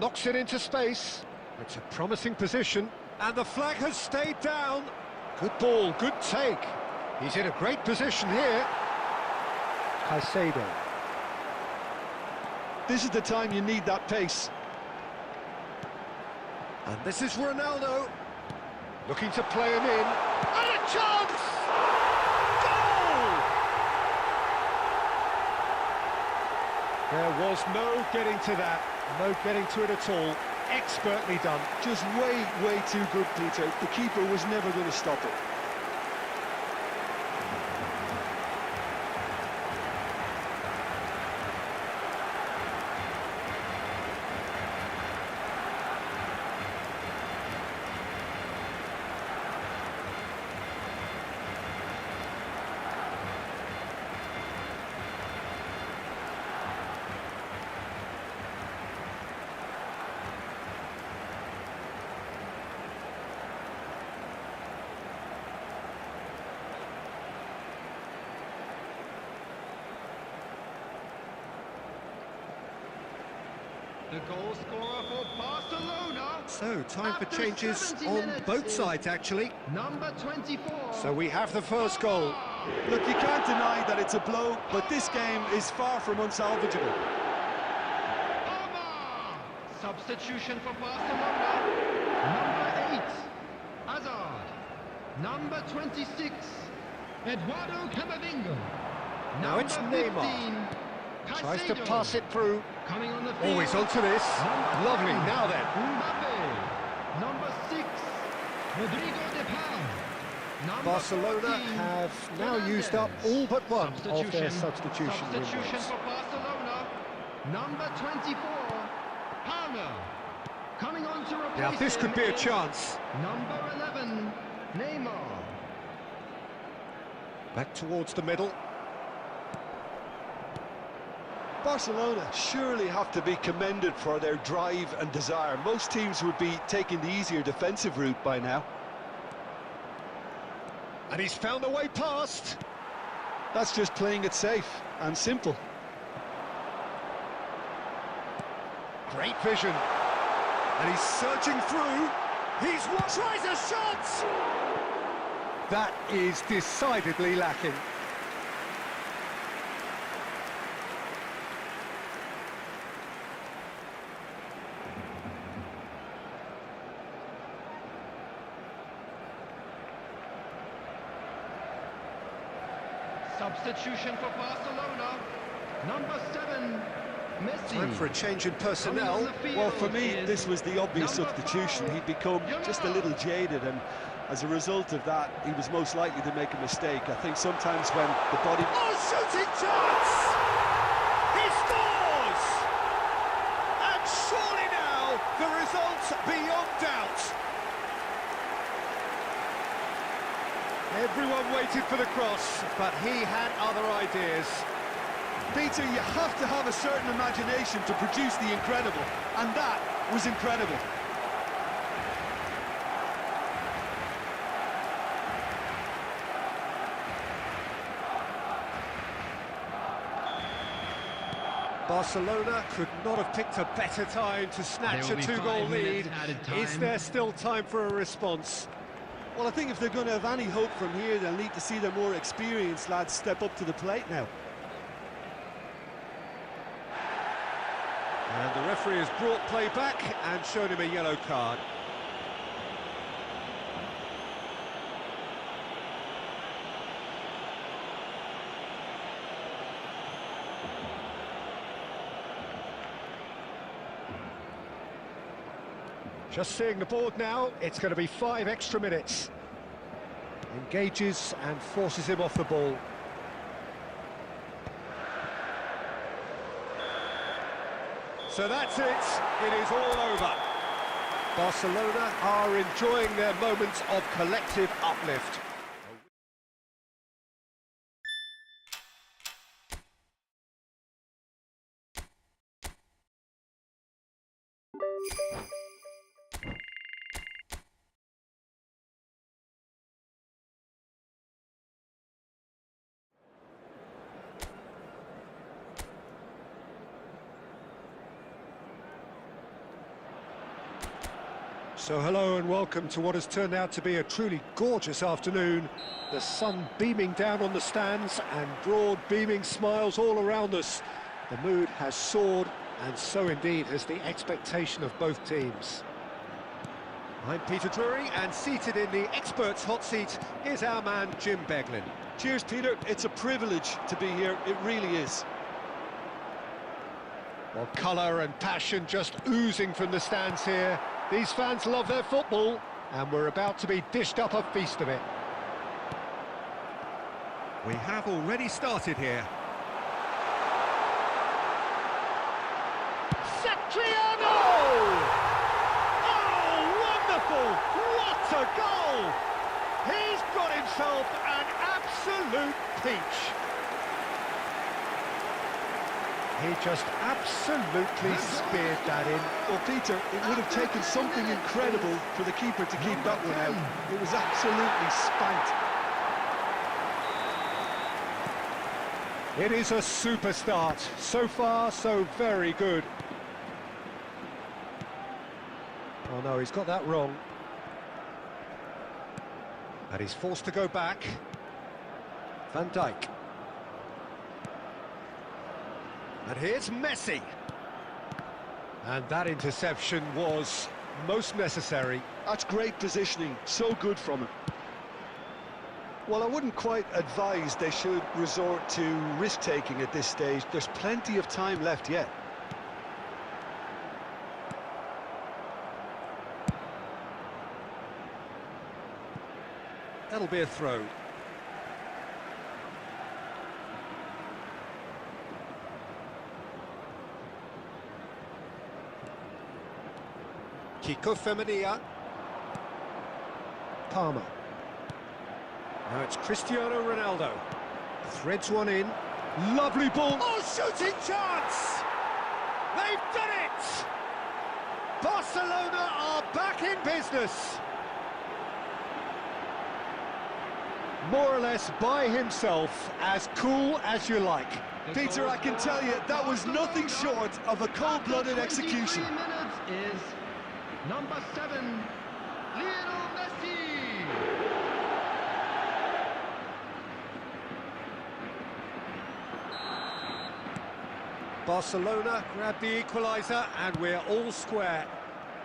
knocks it into space. It's a promising position, and the flag has stayed down. Good ball, good take. He's in a great position here. Caicedo. This is the time you need that pace. And this is Ronaldo, looking to play him in. And a chance! Goal! There was no getting to that, no getting to it at all. Expertly done. Just way too good, Peter. The keeper was never going to stop it. The goal scorer for Barcelona. So, time for After changes 70 on minutes both is sides, actually. Number 24. So we have the first goal. Look, you can't deny that it's a blow, but this game is far from unsalvageable. Omar. Substitution for Barcelona. Number 8, Hazard. Number 26, Eduardo Camavinga. Now it's Number Neymar. 15, Tries to Caicedo. pass it through. Coming on the field. Always onto this. Number Lovely, 10, now then. Mbappe. Number 6, Rodrigo de Paul. Number Barcelona 14, have now used up Fernandes. all but one of their substitution Substitution windows. for Barcelona. Number 24, Palmer. Coming on to replace Now this him could be a is chance. Number 11, Neymar. Back towards the middle. Barcelona surely have to be commended for their drive and desire. Most teams would be taking the easier defensive route by now. And he's found a way past. That's just playing it safe and simple. Great vision. And he's searching through. He's tries a shot! That is decidedly lacking. Substitution for Barcelona. Number 7, Messi. Time for a change in personnel. Well, for me, this was the obvious number substitution. 5, He'd become just a little jaded, and as a result of that, he was most likely to make a mistake. I think sometimes when the body... Oh, shooting chance! He scores! And surely now, the result's beyond doubt. Everyone waited for the cross, but he had other ideas. Peter, you have to have a certain imagination to produce the incredible, and that was incredible. Barcelona could not have picked a better time to snatch a two-goal lead. Is there still time for a response? Well, I think if they're going to have any hope from here, they'll need to see their more experienced lads step up to the plate now. And the referee has brought play back and shown him a yellow card. Just seeing the board now, it's going to be 5 extra minutes. Engages and forces him off the ball. So that's it, it is all over. Barcelona are enjoying their moment of collective uplift. So hello and welcome to what has turned out to be a truly gorgeous afternoon. The sun beaming down on the stands and broad beaming smiles all around us. The mood has soared, and so indeed has the expectation of both teams. I'm Peter Drury, and seated in the experts' hot seat is our man Jim Beglin. Cheers, Peter. It's a privilege to be here. It really is. Well, colour and passion just oozing from the stands here. These fans love their football, and we're about to be dished up a feast of it. We have already started here. Satriano! Oh, wonderful! What a goal! He's got himself an absolute peach. He just absolutely speared that in. Well, Peter, it would have taken something incredible for the keeper to keep that one out. It was absolutely spanked. It is a super start. So far, so very good. Oh no, he's got that wrong. And he's forced to go back. Van Dijk. And here's Messi. And that interception was most necessary. That's great positioning, so good from him. Well, I wouldn't quite advise they should resort to risk-taking at this stage. There's plenty of time left yet. That'll be a throw. Kiko Femenia. Palmer. Now it's Cristiano Ronaldo. Threads one in. Lovely ball. Oh, shooting chance! They've done it! Barcelona are back in business. More or less by himself, as cool as you like. Peter, I can tell you, that was nothing short of a cold-blooded execution. 23 minutes is number 7, Lionel Messi. Barcelona grab the equaliser, and we're all square.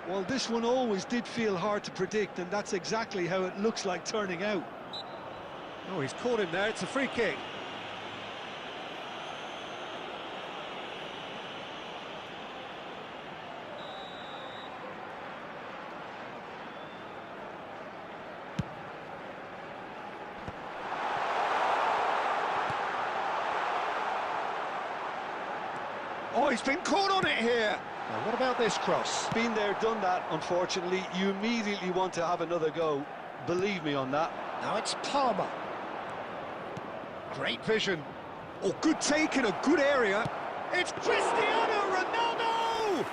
Well, this one always did feel hard to predict, and that's exactly how it looks like turning out. Oh, he's caught him there. It's a free kick. Oh, he's been caught on it here. Now, what about this cross? Been there, done that, unfortunately. You immediately want to have another go. Believe me on that. Now it's Palmer. Great vision. Oh, good take in a good area. It's Cristiano Ronaldo!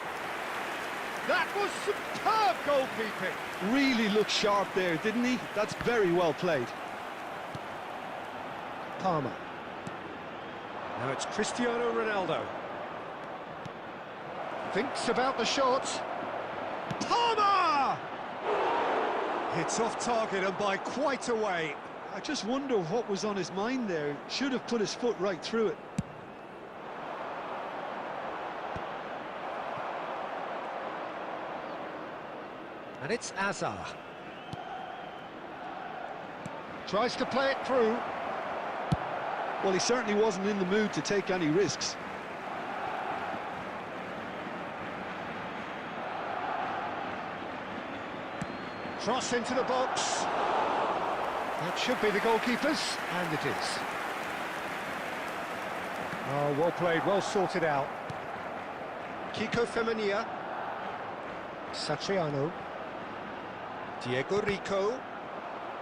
That was superb goalkeeping. Really looked sharp there, didn't he? That's very well played. Palmer. Now it's Cristiano Ronaldo. Thinks about the shot. Palmer! It's off target and by quite a way. I just wonder what was on his mind there. Should have put his foot right through it. And it's Azar. Tries to play it through. Well, he certainly wasn't in the mood to take any risks. Cross into the box. That should be the goalkeeper's, and it is. Oh, well played, well sorted out. Kiko Femenia. Satriano. Diego Rico.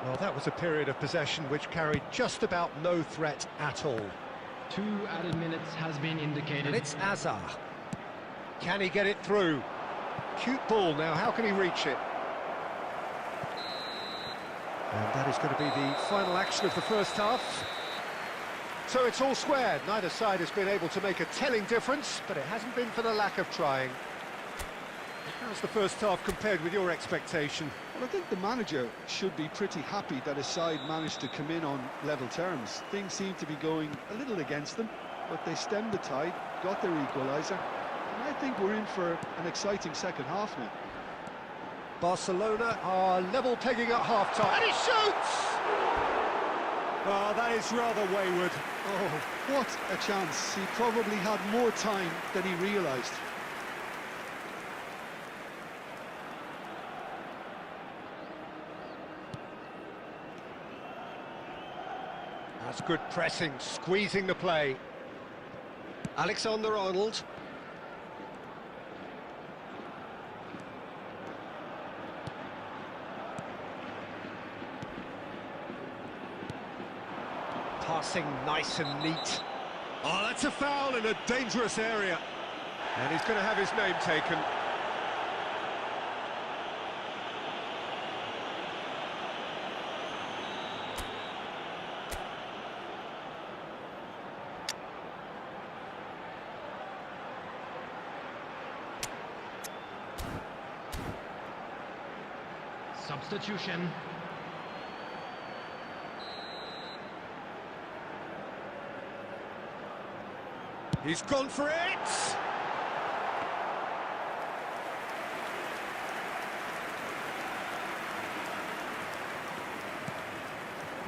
Well, that was a period of possession which carried just about no threat at all. 2 added minutes has been indicated. And it's Azar. Can he get it through? Cute ball now, how can he reach it? And that is going to be the final action of the first half. So it's all square. Neither side has been able to make a telling difference, but it hasn't been for the lack of trying. How's the first half compared with your expectation? Well, I think the manager should be pretty happy that his side managed to come in on level terms. Things seem to be going a little against them, but they stemmed the tide, got their equaliser, and I think we're in for an exciting second half now. Barcelona are level pegging at half-time, and he shoots! Oh, that is rather wayward. Oh, what a chance. He probably had more time than he realised. That's good pressing, squeezing the play. Alexander-Arnold. Passing nice and neat. Oh, that's a foul in a dangerous area. And he's going to have his name taken. Substitution. He's gone for it!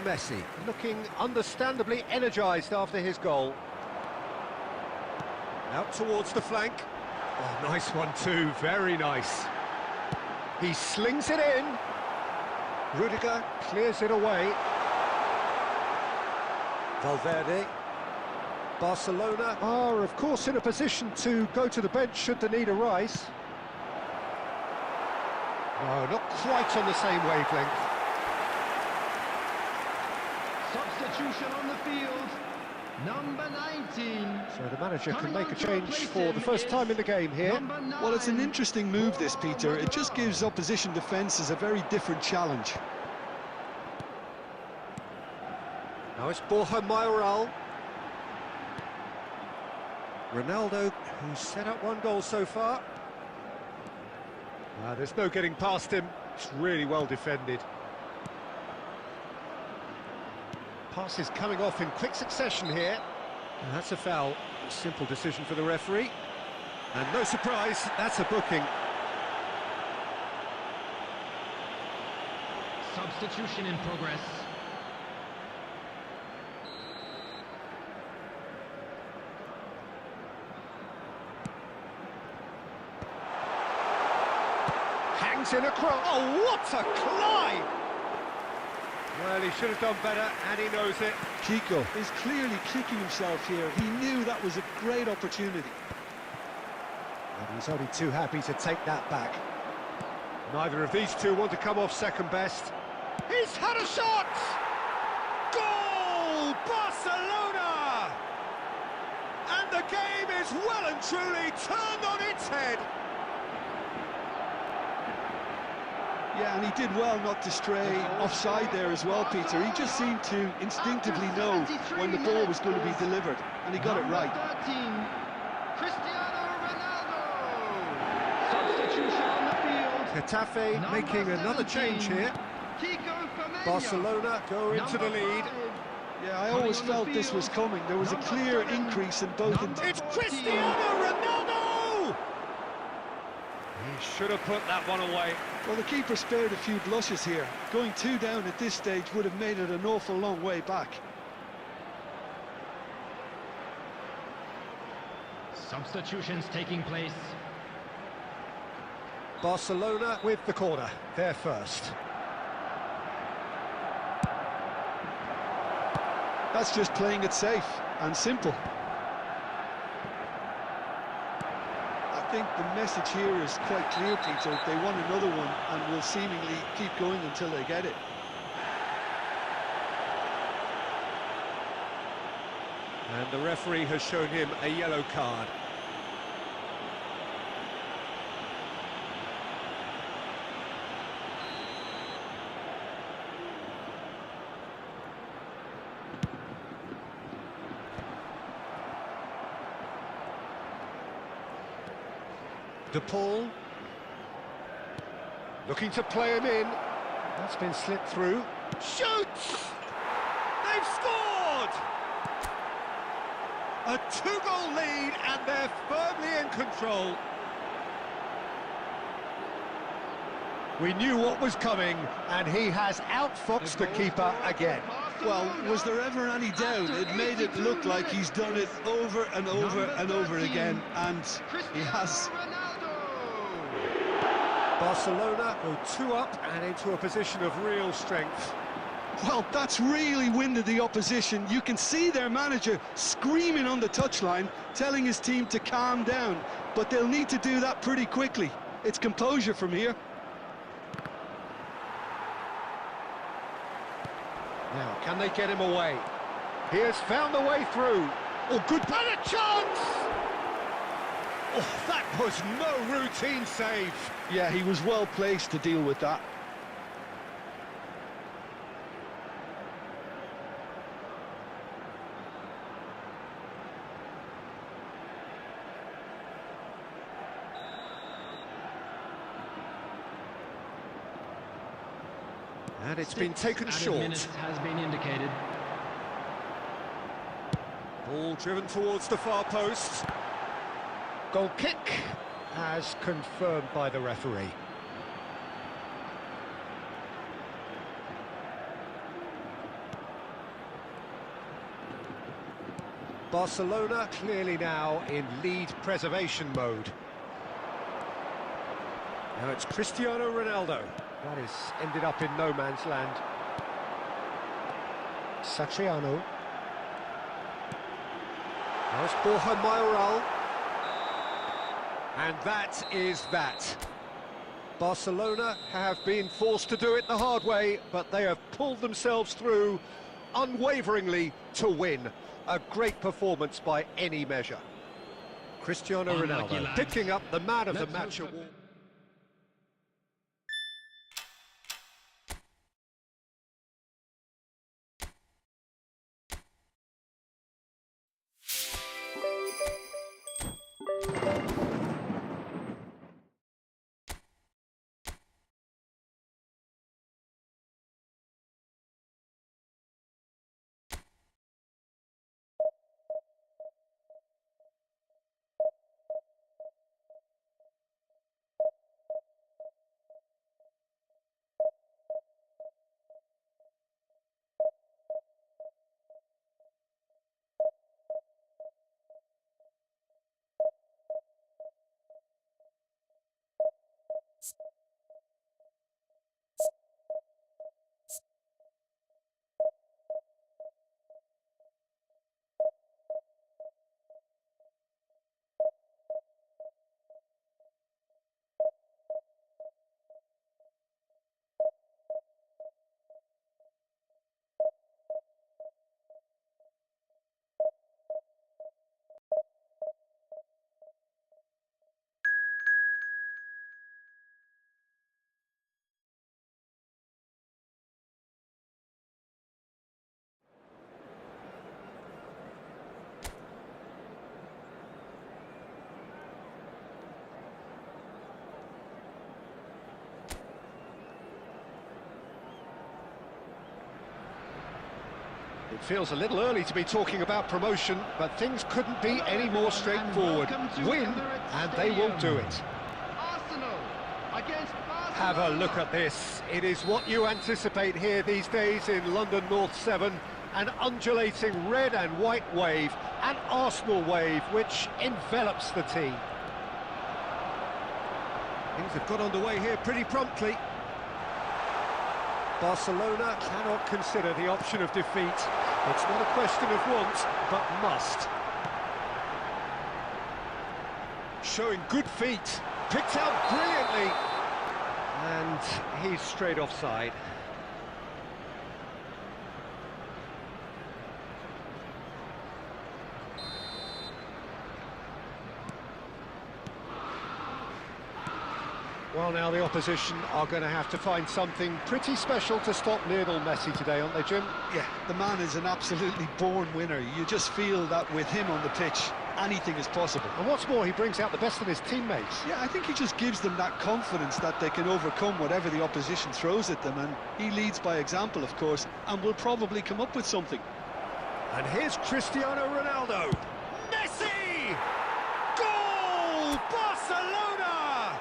Messi looking understandably energised after his goal. Out towards the flank. Oh, nice one too, very nice. He slings it in. Rudiger clears it away. Valverde. Barcelona are, of course, in a position to go to the bench should the need arise. No, not quite on the same wavelength. Substitution on the field. Number 19. So the manager can make a change for the first time in the game here. Well, it's an interesting move, this, Peter. It just gives opposition defences a very different challenge. Now it's Borja Mayoral. Ronaldo, who's set up one goal so far. There's no getting past him. It's really well defended. Passes coming off in quick succession here. And that's a foul. A simple decision for the referee. And no surprise, that's a booking. Substitution in progress. Hangs in a cross. Oh, what a climb! Well, he should have done better, and he knows it. Kiko is clearly kicking himself here. He knew that was a great opportunity. And he's only too happy to take that back. Neither of these two want to come off second best. He's had a shot! Goal! Barcelona! And the game is well and truly turned on its head. Yeah, and he did well not to stray offside there as well, Peter. He just seemed to instinctively know when the ball was going to be delivered, and he got it right. 13, Cristiano Ronaldo. Substitution on the field. Getafe making another change here. Kiko Femenia. Barcelona go into the lead. Yeah, I always felt this was coming. There was a clear increase in both. It's Cristiano Ronaldo! He should have put that one away. Well, the keeper spared a few blushes here. Going 2 down at this stage would have made it an awful long way back. Substitutions taking place. Barcelona with the corner, they're first. That's just playing it safe and simple. I think the message here is quite clear, Peter. They want another one and will seemingly keep going until they get it. And the referee has shown him a yellow card. De Paul. Looking to play him in. That's been slipped through. Shoots! They've scored! A two-goal lead, and they're firmly in control. We knew what was coming, and he has outfoxed the keeper again. Well, was there ever any doubt? It made it look like he's done it over and over and over again, and he has. Barcelona go 2 up and into a position of real strength. Well, that's really winded the opposition. You can see their manager screaming on the touchline, telling his team to calm down, but they'll need to do that pretty quickly. It's composure from here. Now, can they get him away? He has found the way through. Oh, good, and a chance! Oh, that was no routine save. Yeah, he was well placed to deal with that. And it's been taken short. Has been indicated. Ball driven towards the far post. Goal kick, as confirmed by the referee. Barcelona clearly now in lead preservation mode. Now it's Cristiano Ronaldo. That is ended up in no man's land. Satriano. Now it's Borja Mayoral. And that is that. Barcelona have been forced to do it the hard way, but they have pulled themselves through unwaveringly to win. A great performance by any measure. Cristiano Ronaldo picking up the man of the match award. It feels a little early to be talking about promotion, but things couldn't be any more straightforward. Win, and they will do it. Arsenal against Barcelona. Have a look at this. It is what you anticipate here these days in London North 7. An undulating red and white wave, an Arsenal wave, which envelops the team. Things have got underway here pretty promptly. Barcelona cannot consider the option of defeat. It's not a question of want, but must. Showing good feet, picked out brilliantly, and he's straight offside. Well, now the opposition are going to have to find something pretty special to stop Lionel Messi today, aren't they, Jim? Yeah, the man is an absolutely born winner. You just feel that with him on the pitch. anything is possible. And what's more, he brings out the best in his teammates. Yeah, I think he just gives them that confidence that they can overcome whatever the opposition throws at them, and he leads by example, of course, and will probably come up with something. And here's Cristiano Ronaldo. Messi! Goal! Barcelona!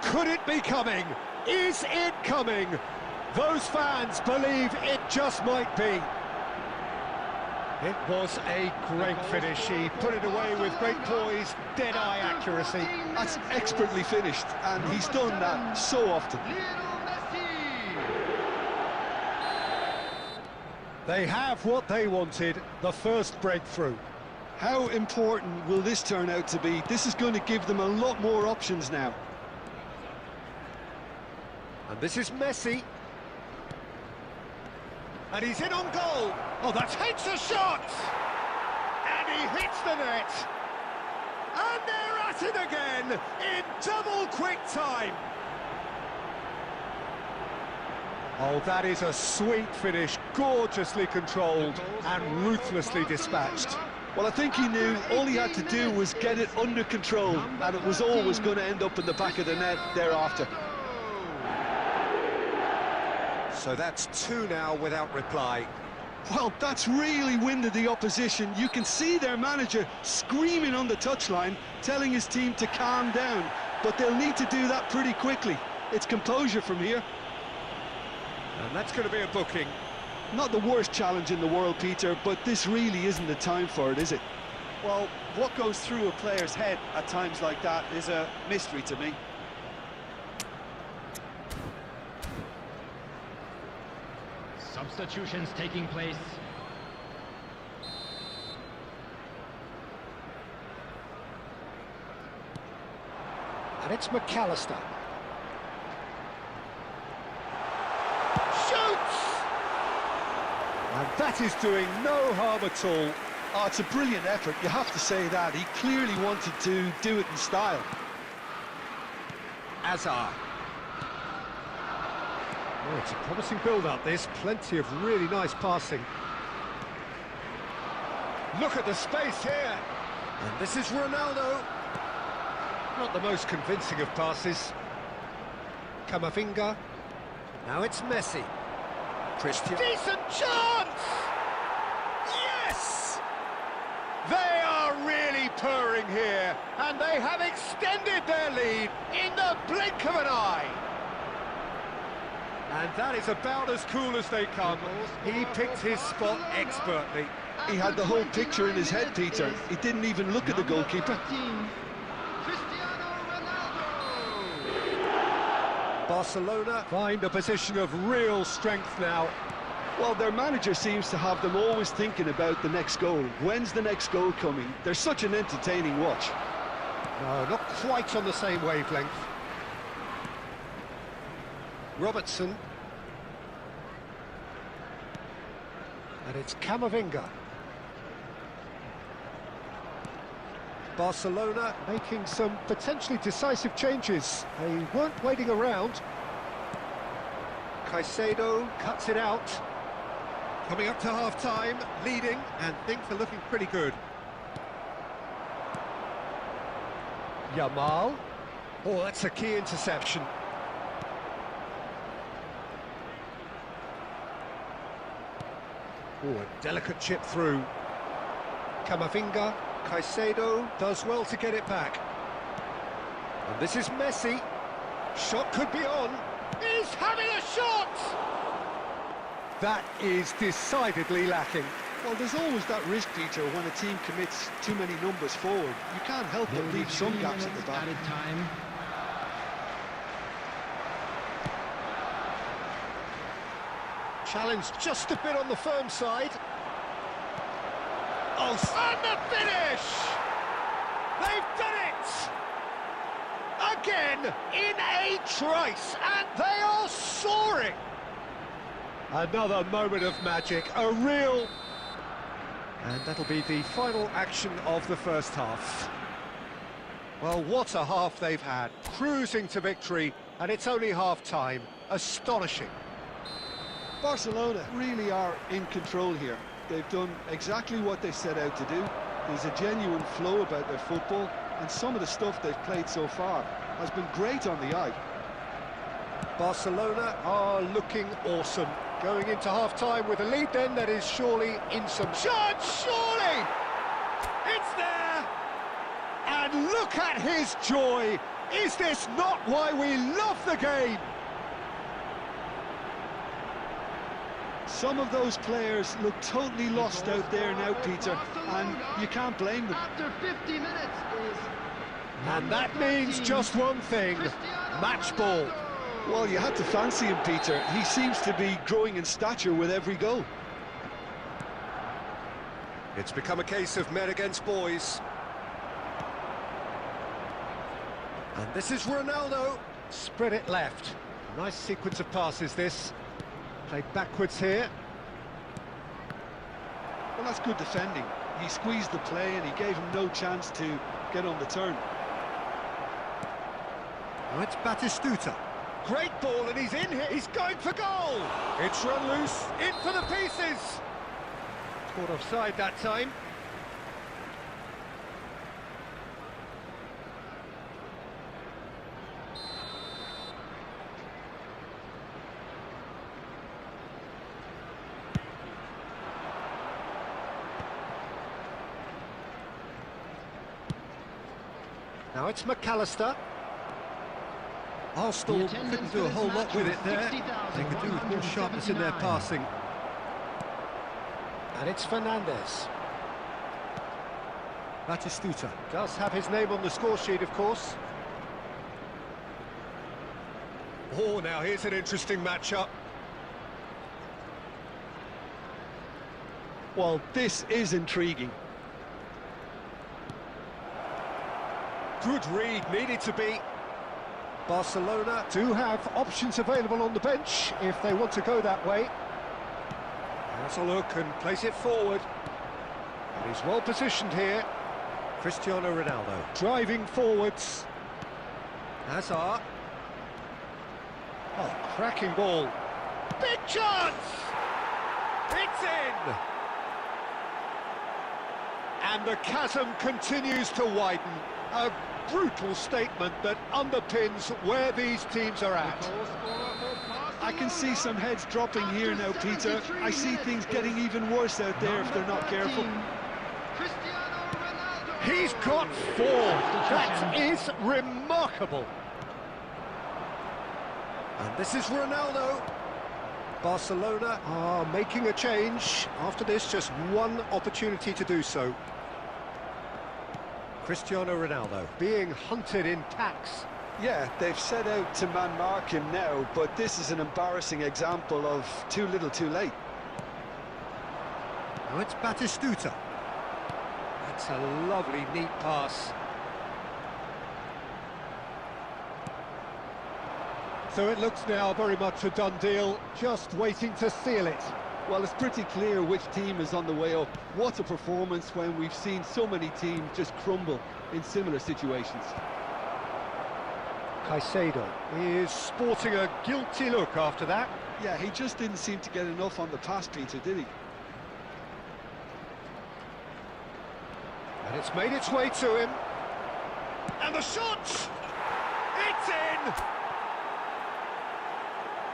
Could it be coming? Is it coming? Those fans believe it just might be. It was a great finish. He put it away with great poise, dead-eye accuracy. That's expertly finished, and he's done that so often. They have what they wanted, the first breakthrough. How important will this turn out to be? This is going to give them a lot more options now. And this is Messi. And he's in on goal. Oh, that takes a shot! And he hits the net. And they're at it again in double quick time. Oh, that is a sweet finish, gorgeously controlled and ruthlessly dispatched. Well, I think he knew all he had to do was get it under control, and it was always going to end up in the back of the net thereafter. So that's two now without reply. Well, that's really winded the opposition. You can see their manager screaming on the touchline, telling his team to calm down, but they'll need to do that pretty quickly. It's composure from here. And that's going to be a booking. Not the worst challenge in the world, Peter, but this really isn't the time for it, is it? Well, what goes through a player's head at times like that is a mystery to me. Substitutions taking place. And it's McAllister. Shoots! And that is doing no harm at all. Oh, it's a brilliant effort, you have to say that. He clearly wanted to do it in style. Azar. Oh, it's a promising build-up, this. Plenty of really nice passing. Look at the space here. And this is Ronaldo. Not the most convincing of passes. Camavinga. Now it's Messi. Cristiano. Decent chance! Yes! They are really purring here, and they have extended their lead in the blink of an eye. And that is about as cool as they come. He picked his spot expertly. He had the whole picture in his head, Peter. He didn't even look at the goalkeeper. Barcelona find a position of real strength now. Well, their manager seems to have them always thinking about the next goal. When's the next goal coming? They're such an entertaining watch. No, not quite on the same wavelength. Robertson. And it's Camavinga. Barcelona making some potentially decisive changes. They weren't waiting around. Caicedo cuts it out. Coming up to half-time, leading, and things are looking pretty good. Yamal. Oh, that's a key interception. Oh, a delicate chip through. Camavinga. Caicedo does well to get it back. And this is Messi. Shot could be on. He's having a shot! That is decidedly lacking. Well, there's always that risk, Peter, when a team commits too many numbers forward. You can't help but leave some gaps at the back. Added time. Challenge just a bit on the firm side. Oh, and the finish! They've done it! Again, in a trice, and they are soaring! Another moment of magic, a real... And that'll be the final action of the first half. Well, what a half they've had. Cruising to victory, and it's only half-time. Astonishing. Barcelona really are in control here. They've done exactly what they set out to do. There's a genuine flow about their football, and some of the stuff they've played so far has been great on the eye. Barcelona are looking awesome. Going into half-time with a lead then that is surely in some chance, surely! It's there! And look at his joy! Is this not why we love the game? Some of those players look totally lost out there now, Peter, and you can't blame them. After 50 minutes is... And that means just one thing, match ball. Well, you had to fancy him, Peter. He seems to be growing in stature with every goal. It's become a case of men against boys. And this is Ronaldo. Spread it left. Nice sequence of passes, this. Played backwards here. Well, that's good defending. He squeezed the play and he gave him no chance to get on the turn. Now it's Batistuta. Great ball, and he's in here. He's going for goal. It's run loose. In for the pieces. Caught offside that time. Now it's McAllister. Arsenal couldn't do a whole lot with it there. They could do with more sharpness in their passing. And it's Fernandes. Batistuta does have his name on the score sheet, of course. Oh, now here's an interesting matchup. Well, this is intriguing. Good read, needed to be. Barcelona do have options available on the bench if they want to go that way. Has a look and plays it forward. And he's well positioned here. Cristiano Ronaldo driving forwards. Hazard. Oh, cracking ball. Big chance! It's in! And the chasm continues to widen. A brutal statement that underpins where these teams are at. I can see some heads dropping here now, Peter. I see things getting even worse out there if they're not careful. He's got four. That is remarkable. And this is Ronaldo. Barcelona are making a change. After this, just one opportunity to do so. Cristiano Ronaldo being hunted in packs. Yeah, they've set out to man-mark him now, but this is an embarrassing example of too little too late. Now it's Batistuta. That's a lovely, neat pass. So it looks now very much a done deal, just waiting to seal it. Well, it's pretty clear which team is on the way up. What a performance when we've seen so many teams just crumble in similar situations. Caicedo is sporting a guilty look after that. Yeah, he just didn't seem to get enough on the pass, Peter, did he? And it's made its way to him. And the shot! It's in!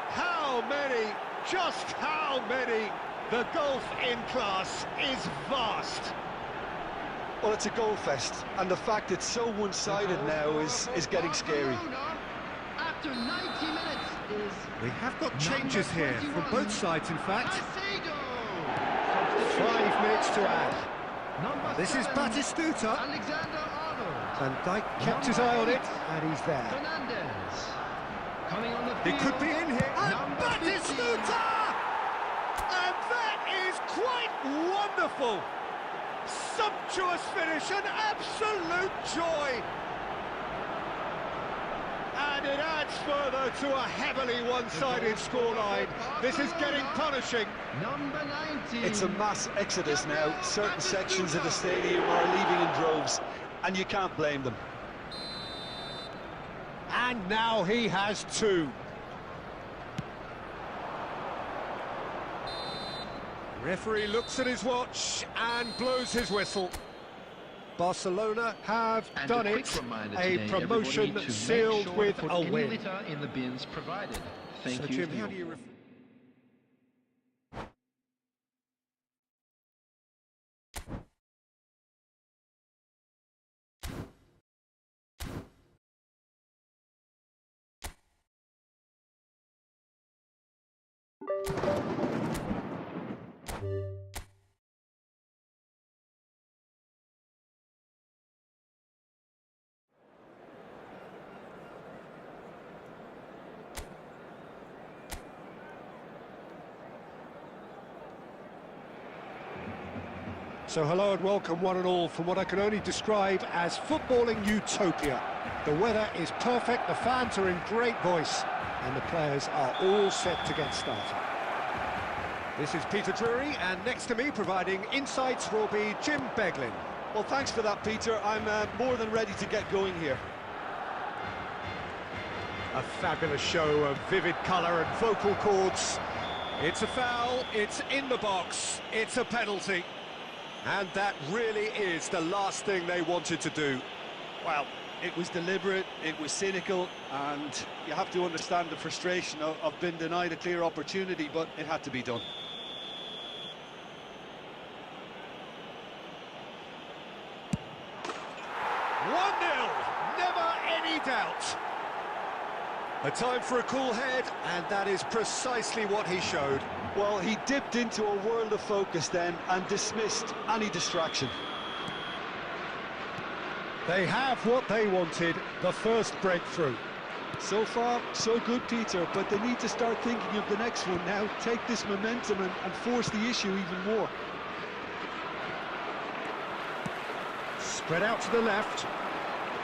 How many? Just how many? The gulf in class is vast. Well, it's a goal fest, and the fact it's so one-sided now is getting scary. After 90 minutes is... We have got changes here from both sides, in fact. 5 minutes to add. This is Batistuta. Van Dijk kept his eye on it, and he's there. Fernandes. Coming on the He field. could be in here. And Batistuta! And that is quite wonderful. Sumptuous finish, an absolute joy. And it adds further to a heavily one-sided scoreline. This is getting punishing. Number 19. It's a mass exodus now. Certain sections of the stadium are leaving in droves, and you can't blame them. And now he has two. Referee looks at his watch and blows his whistle. Barcelona have And done a quick it. reminder A today, promotion everybody, to sealed make sure with to put a any win. litter in the bins provided. Thank So, you. Jim, for how your- do you... So hello and welcome one and all from what I can only describe as footballing utopia. The weather is perfect, the fans are in great voice, and the players are all set to get started. This is Peter Drury, and next to me providing insights will be Jim Beglin. Well, thanks for that, Peter. I'm more than ready to get going here. A fabulous show of vivid colour and vocal cords. It's a foul, it's in the box, it's a penalty. And that really is the last thing they wanted to do. Well, it was deliberate, it was cynical, and you have to understand the frustration of being denied a clear opportunity, but it had to be done. Never any doubt. A time for a cool head, and that is precisely what he showed. Well, he dipped into a world of focus then and dismissed any distraction. They have what they wanted, the first breakthrough. So far, so good, Peter, but they need to start thinking of the next one now. Take this momentum and force the issue even more. Spread out to the left.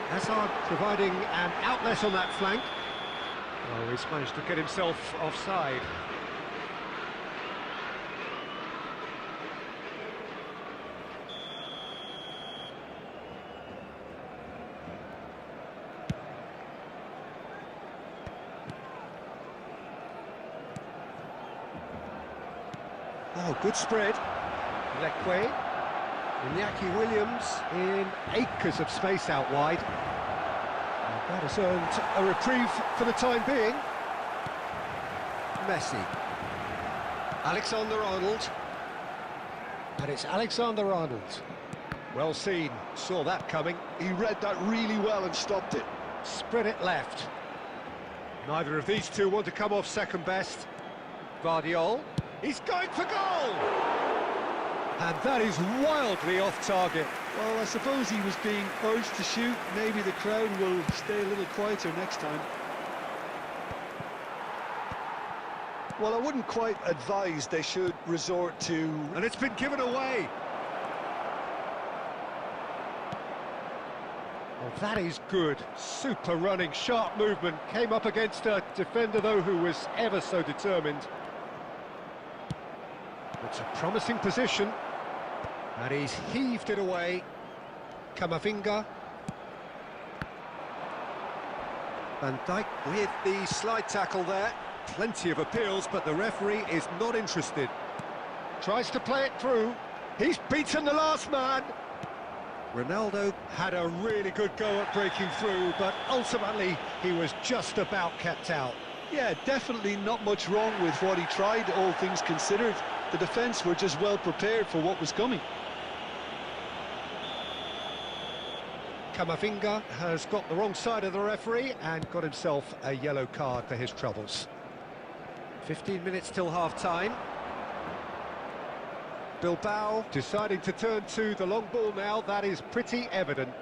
Hazard providing an outlet on that flank. Oh, he's managed to get himself offside. Oh, good spread. Leque. Iñaki Williams in acres of space out wide. And that has earned a reprieve for the time being. Messi. Alexander-Arnold. And it's Alexander-Arnold. Well seen, saw that coming. He read that really well and stopped it. Spread it left. Neither of these two want to come off second best. Vardiol. He's going for goal! And that is wildly off target. Well, I suppose he was being urged to shoot. Maybe the crowd will stay a little quieter next time. Well, I wouldn't quite advise they should resort to... And it's been given away. Well, that is good. Super running, sharp movement. Came up against a defender, though, who was ever so determined. It's a promising position. And he's heaved it away. Camavinga. Van Dijk with the slide tackle there. Plenty of appeals, but the referee is not interested. Tries to play it through. He's beaten the last man. Ronaldo had a really good go at breaking through, but ultimately he was just about kept out. Yeah, definitely not much wrong with what he tried, all things considered. The defence were just well prepared for what was coming. Camavinga has got the wrong side of the referee and got himself a yellow card for his troubles. 15 minutes till half-time. Bilbao deciding to turn to the long ball now, that is pretty evident.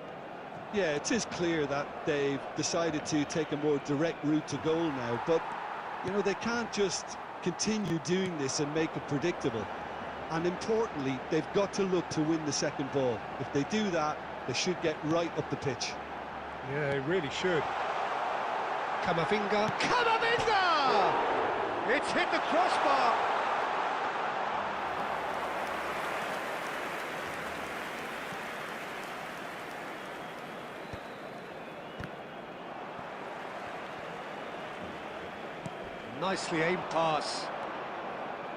Yeah, it is clear that they've decided to take a more direct route to goal now, but, you know, they can't just continue doing this and make it predictable. And importantly, they've got to look to win the second ball. If they do that, they should get right up the pitch. Yeah, they really should. Camavinga. Camavinga! It's hit the crossbar. Nicely aimed pass.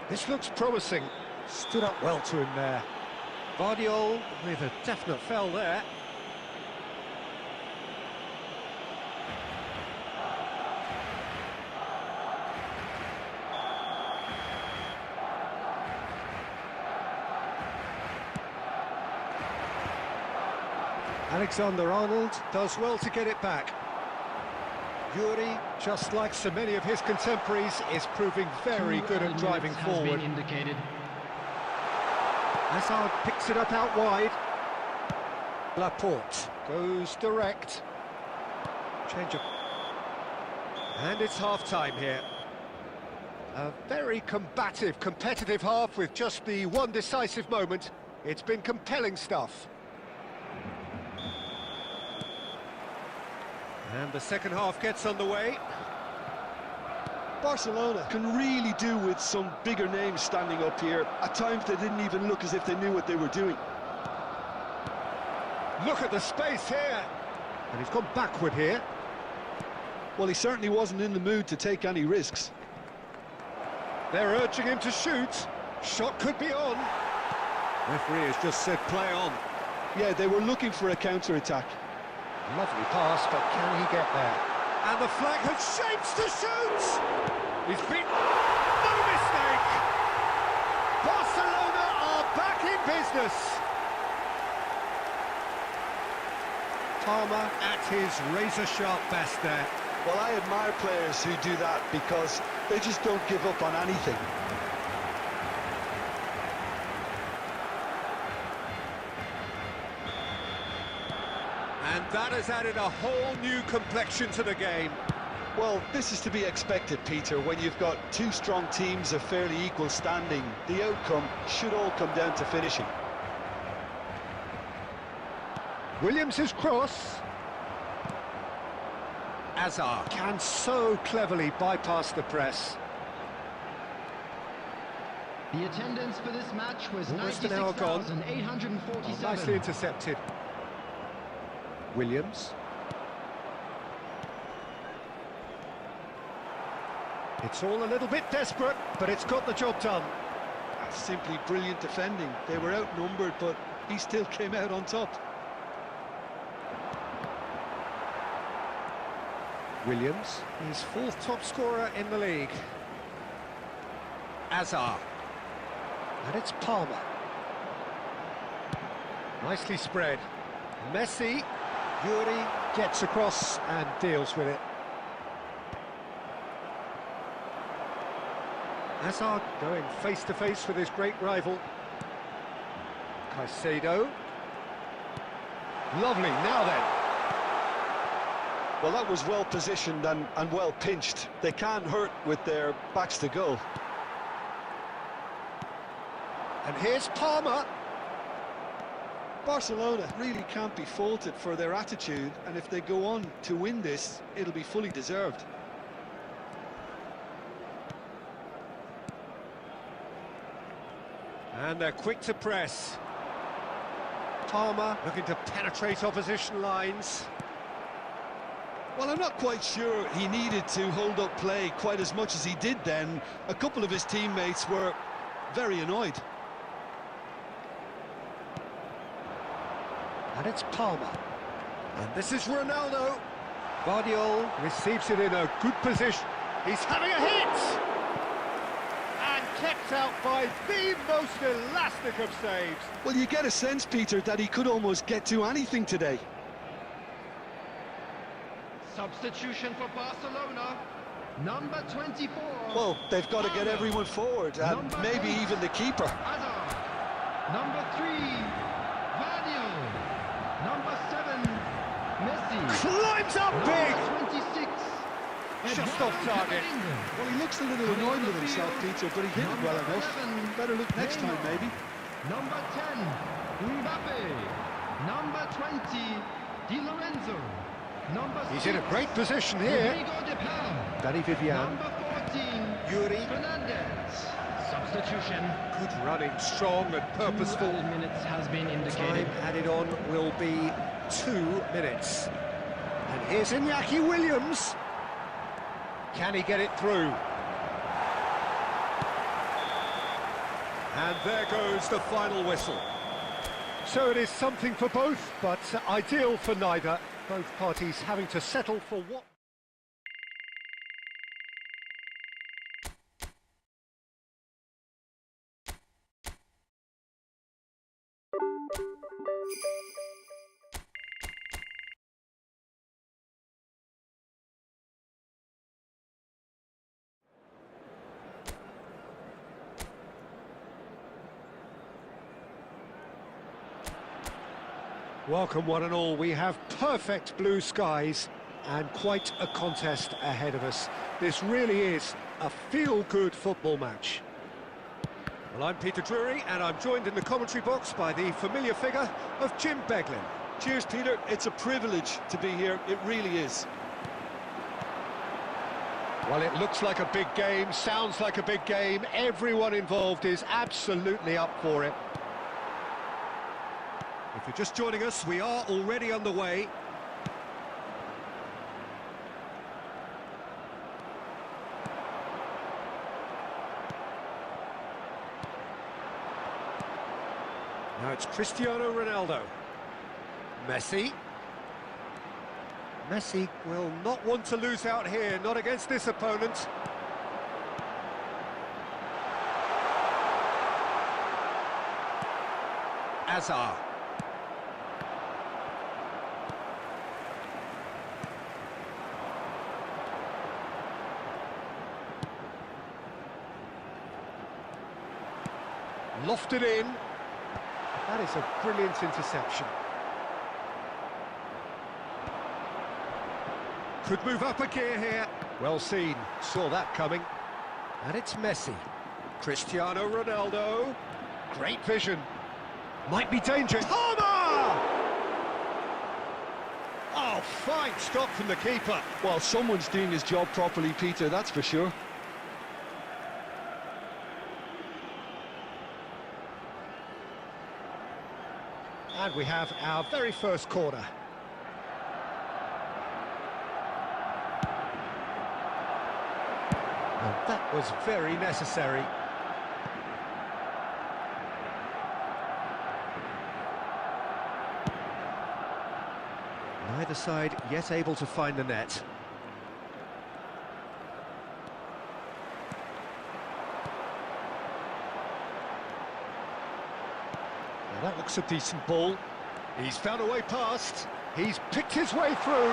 This looks promising. Stood up well to him there. Guardiola with a definite foul there. Alexander-Arnold does well to get it back. Yuri, just like so many of his contemporaries, is proving very good at driving forward. Hazard picks it up out wide. Laporte goes direct. Change of... And it's half-time here. A very combative, competitive half with just the one decisive moment. It's been compelling stuff. And the second half gets underway. Barcelona can really do with some bigger names standing up here. At times they didn't even look as if they knew what they were doing. Look at the space here. And he's gone backward here. Well, he certainly wasn't in the mood to take any risks. They're urging him to shoot. Shot could be on. Referee has just said play on. Yeah, they were looking for a counter-attack. Lovely pass, but can he get there? And the flag has shapes to shoot! He's beaten. No mistake! Barcelona are back in business! Palmer at his razor-sharp best there. Well, I admire players who do that because they just don't give up on anything. And that has added a whole new complexion to the game. Well, this is to be expected, Peter, when you've got two strong teams of fairly equal standing. The outcome should all come down to finishing. Williams' cross. Hazard can so cleverly bypass the press. The attendance for this match was Almost an hour gone. 96,847. Nicely intercepted. Williams. It's all a little bit desperate, but it's got the job done. That's simply brilliant defending. They were outnumbered, but he still came out on top. Williams, his fourth top scorer in the league. Hazard. And it's Palmer. Nicely spread. Messi. Yuri gets across and deals with it. Hazard going face-to-face with his great rival. Caicedo. Lovely, now then. Well, that was well positioned and well pinched. They can't hurt with their backs to goal. And here's Palmer. Barcelona really can't be faulted for their attitude, and if they go on to win this, it'll be fully deserved. And they're quick to press. Palmer looking to penetrate opposition lines. Well, I'm not quite sure he needed to hold up play quite as much as he did then. A couple of his teammates were very annoyed. And it's Palmer. And this is Ronaldo. Guardiola receives it in a good position. He's having a hit! And kept out by the most elastic of saves. Well, you get a sense, Peter, that he could almost get to anything today. Substitution for Barcelona. Number 24. Well, they've got to get everyone forward, and maybe even the keeper. Hazard. Number 3. Number 7, Messi. Climbs up big! Number 26. Just off target. Well, he looks a little annoyed with himself, Peter, but he hit it well enough. Better look next time, maybe. Number 10, Mbappe. Number 20, Di Lorenzo. Number 6, He's in a great position here. Rodrigo de Paul. Danny Vivian. Number 14, Yuri. Fernandez. Substitution. Good running, strong and purposeful. 2 minutes has been indicated. Time added on will be 2 minutes. And here's Iñaki Williams. Can he get it through? And there goes the final whistle. So it is something for both, but ideal for neither. Both parties having to settle for what... Welcome one and all, we have perfect blue skies and quite a contest ahead of us. This really is a feel-good football match. Well, I'm Peter Drury and I'm joined in the commentary box by the familiar figure of Jim Beglin. Cheers, Peter. It's a privilege to be here. It really is. Well, it looks like a big game, sounds like a big game. Everyone involved is absolutely up for it. If you're just joining us, we are already underway. Now it's Cristiano Ronaldo. Messi. Messi will not want to lose out here, not against this opponent. Hazard. Lofted in. That is a brilliant interception. Could move up a gear here. Well seen, saw that coming. And it's Messi. Cristiano Ronaldo. Great vision. Might be dangerous. Palmer! Oh, fine stop from the keeper. Well, someone's doing his job properly, Peter, that's for sure. And we have our very first corner. And that was very necessary. Neither side yet able to find the net. That looks a decent ball. He's found a way past. He's picked his way through.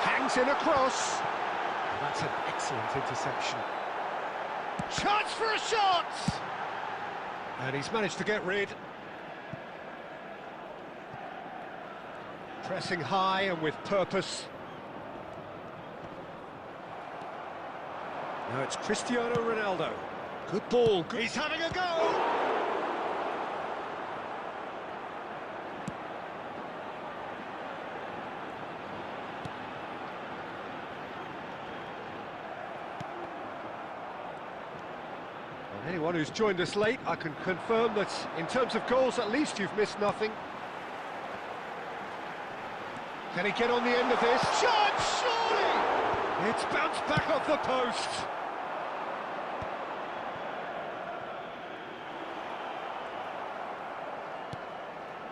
Hangs in across. That's an excellent interception. Chance for a shot! And he's managed to get rid. Pressing high and with purpose. Now it's Cristiano Ronaldo. Good ball. He's having a go! Anyone who's joined us late, I can confirm that in terms of goals, at least you've missed nothing. Can he get on the end of this? Shot, surely! It's bounced back off the post.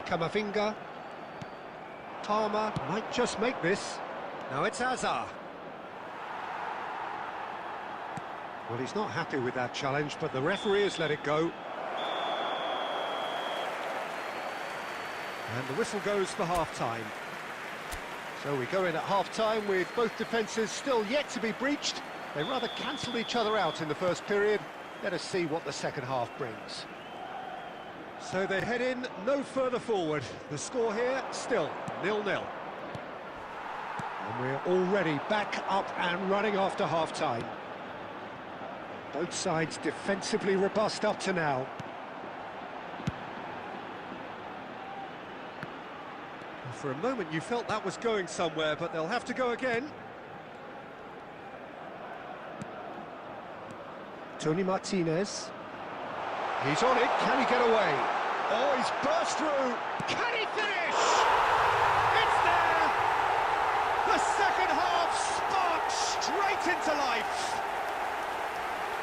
Camavinga. Palmer might just make this. Now it's Hazard. Well, he's not happy with that challenge, but the referee has let it go. And the whistle goes for half-time. So we go in at half-time with both defences still yet to be breached. They rather cancelled each other out in the first period. Let us see what the second half brings. So they head in no further forward. The score here, still 0-0. And we're already back up and running after half-time. Both sides defensively robust up to now. For a moment you felt that was going somewhere, but they'll have to go again. Tony Martinez. He's on it, can he get away? Oh, he's burst through. Can he finish? It's there! The second half sparks straight into life.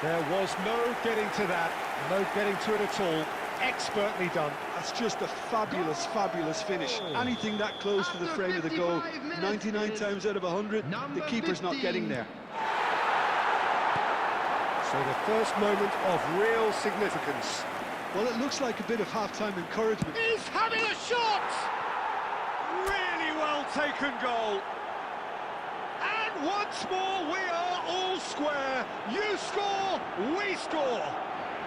There was no getting to that, no getting to it at all. expertly done. That's just a fabulous, fabulous finish. Anything that close to the frame of the goal, 99 times out of 100, the keeper's not getting there. So the first moment of real significance. Well, it looks like a bit of half-time encouragement. He's having a shot! Really well taken goal. And once more we are all square. You score, we score.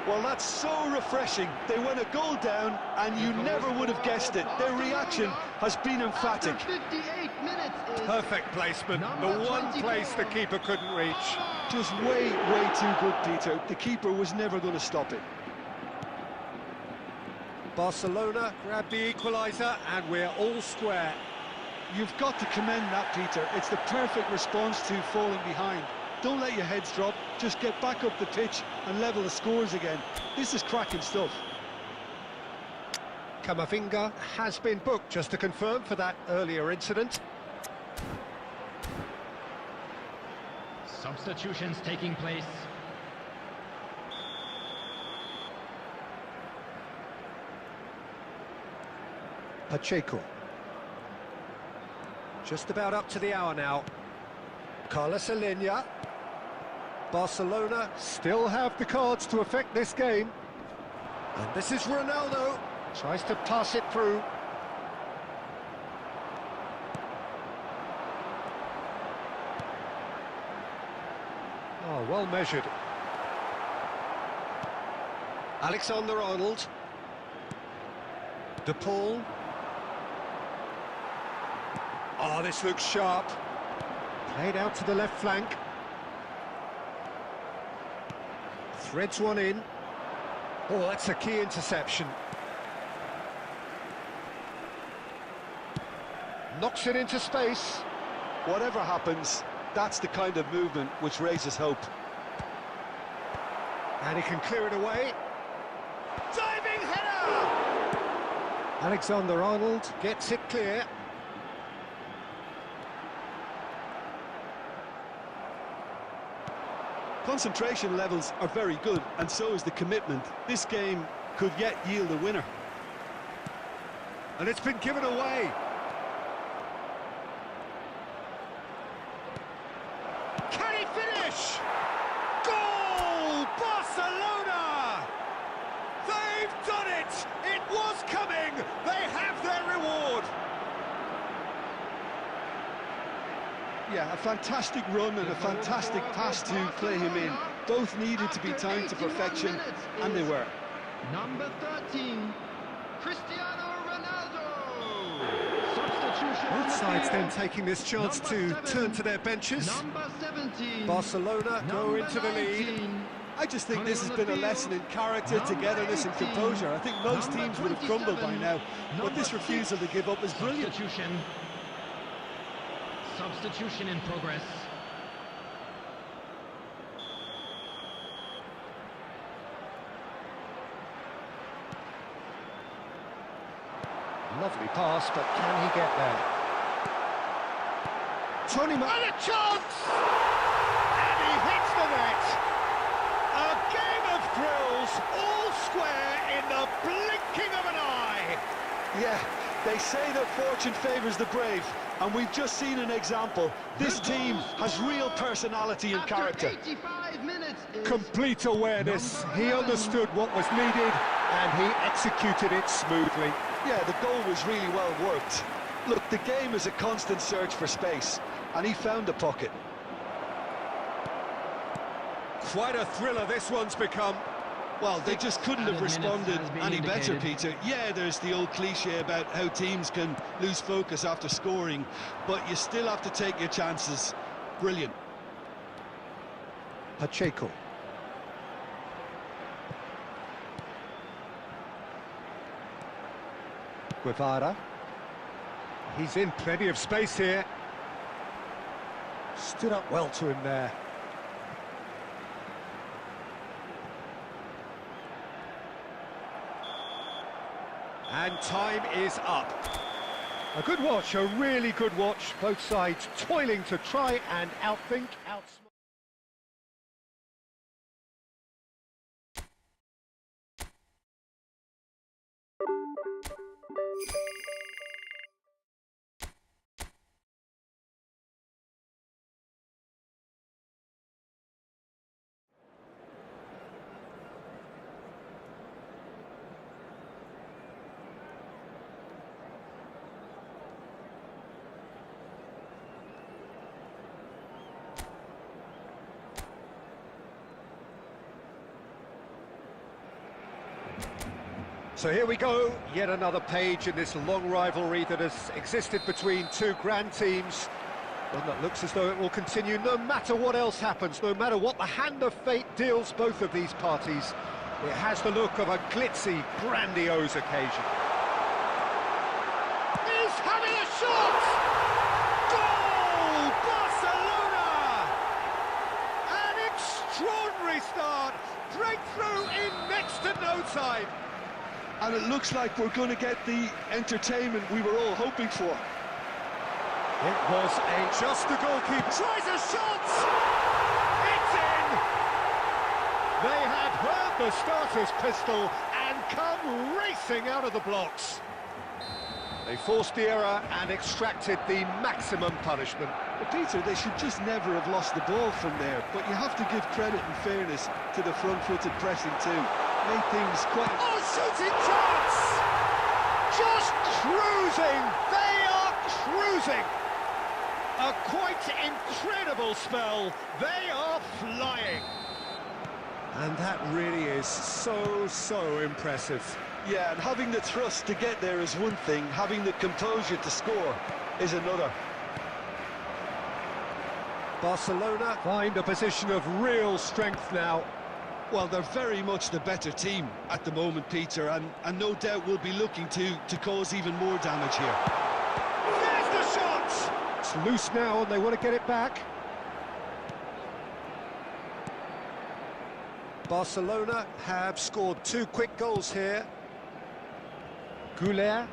Well, that's so refreshing. They went a goal down, and you never would have guessed it. Their reaction has been emphatic. 58 minutes is Perfect placement, the one place the keeper couldn't reach. Just way, way too good, Peter. The keeper was never going to stop it. Barcelona grab the equaliser, and we're all square. You've got to commend that, Peter. It's the perfect response to falling behind. Don't let your heads drop, just get back up the pitch and level the scores again. This is cracking stuff. Camavinga has been booked, just to confirm, for that earlier incident. substitutions taking place. Pacheco. Just about up to the hour now. Carlos Alenia. Barcelona still have the cards to affect this game. And this is Ronaldo. Tries to pass it through. Oh, well measured. Alexander-Arnold. De Paul. Oh, this looks sharp. Played out to the left flank. Threads one in. Oh, that's a key interception. Knocks it into space. Whatever happens, that's the kind of movement which raises hope. And he can clear it away. Diving header! Alexander-Arnold gets it clear. Concentration levels are very good, and so is the commitment. This game could yet yield a winner. And it's been given away. Can he finish? Goal! Barcelona! They've done it! It was coming! They have their reward! Yeah, a fantastic run and a fantastic pass to play him in. Both needed to be timed to perfection, and they were. Number 13, Cristiano Ronaldo. Substitution. Both sides then taking this chance to turn to their benches. Number 17. Barcelona go into the lead. I just think this has been a lesson in character, togetherness and composure. I think most teams would have crumbled by now, but this refusal to give up is brilliant. Substitution in progress. Lovely pass, but can he get there? Tony and a chance! And he hits the net! A game of thrills, all square in the blinking of an eye! Yeah, they say that fortune favours the brave, and we've just seen an example. This team has real personality and character. 85 minutes Complete awareness. He understood what was needed, and he executed it smoothly. Yeah, the goal was really well worked. Look, the game is a constant search for space, and he found a pocket. Quite a thriller this one's become. Well, they just couldn't have responded any better, Peter. Yeah, there's the old cliche about how teams can lose focus after scoring, but you still have to take your chances. Brilliant. Pacheco. Guevara. He's in plenty of space here. Stood up well to him there. And time is up. A good watch, a really good watch. Both sides toiling to try and outthink, outsmart. So here we go, yet another page in this long rivalry that has existed between two grand teams. One that looks as though it will continue no matter what else happens, no matter what the hand of fate deals both of these parties. It has the look of a glitzy, grandiose occasion. He's having a shot! Goal! Barcelona! An extraordinary start, breakthrough in next to no time. And it looks like we're going to get the entertainment we were all hoping for. It was just the goalkeeper tries a shot! It's in! They had heard the starter's pistol and come racing out of the blocks. They forced the error and extracted the maximum punishment. But Peter, they should just never have lost the ball from there. But you have to give credit and fairness to the front-footed pressing too. Made things quite... Oh, shooting chance! Just cruising! They are cruising! A quite incredible spell. They are flying. And that really is so impressive. Yeah, and having the thrust to get there is one thing, having the composure to score is another. Barcelona find a position of real strength now. Well, they're very much the better team at the moment, Peter, and no doubt will be looking to cause even more damage here. There's the shot! It's loose now and they want to get it back. Barcelona have scored 2 quick goals here. Goulet.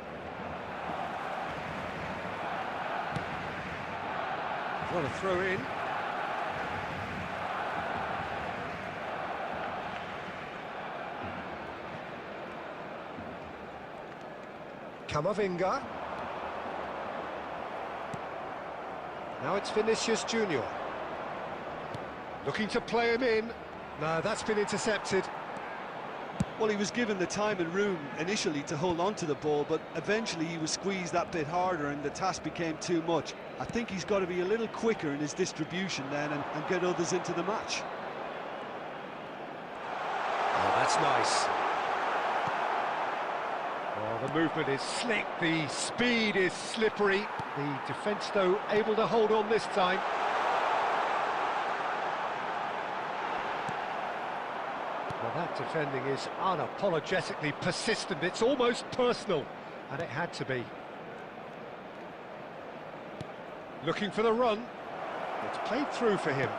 What a throw in. Camavinga. Now it's Vinicius Junior. Looking to play him in. No, that's been intercepted. Well, he was given the time and room initially to hold on to the ball, but eventually he was squeezed that bit harder and the task became too much. I think he's got to be a little quicker in his distribution then and get others into the match. Oh, that's nice. Oh, the movement is slick, the speed is slippery. The defence, though, able to hold on this time. Well, that defending is unapologetically persistent. It's almost personal, and it had to be. Looking for the run. It's played through for him.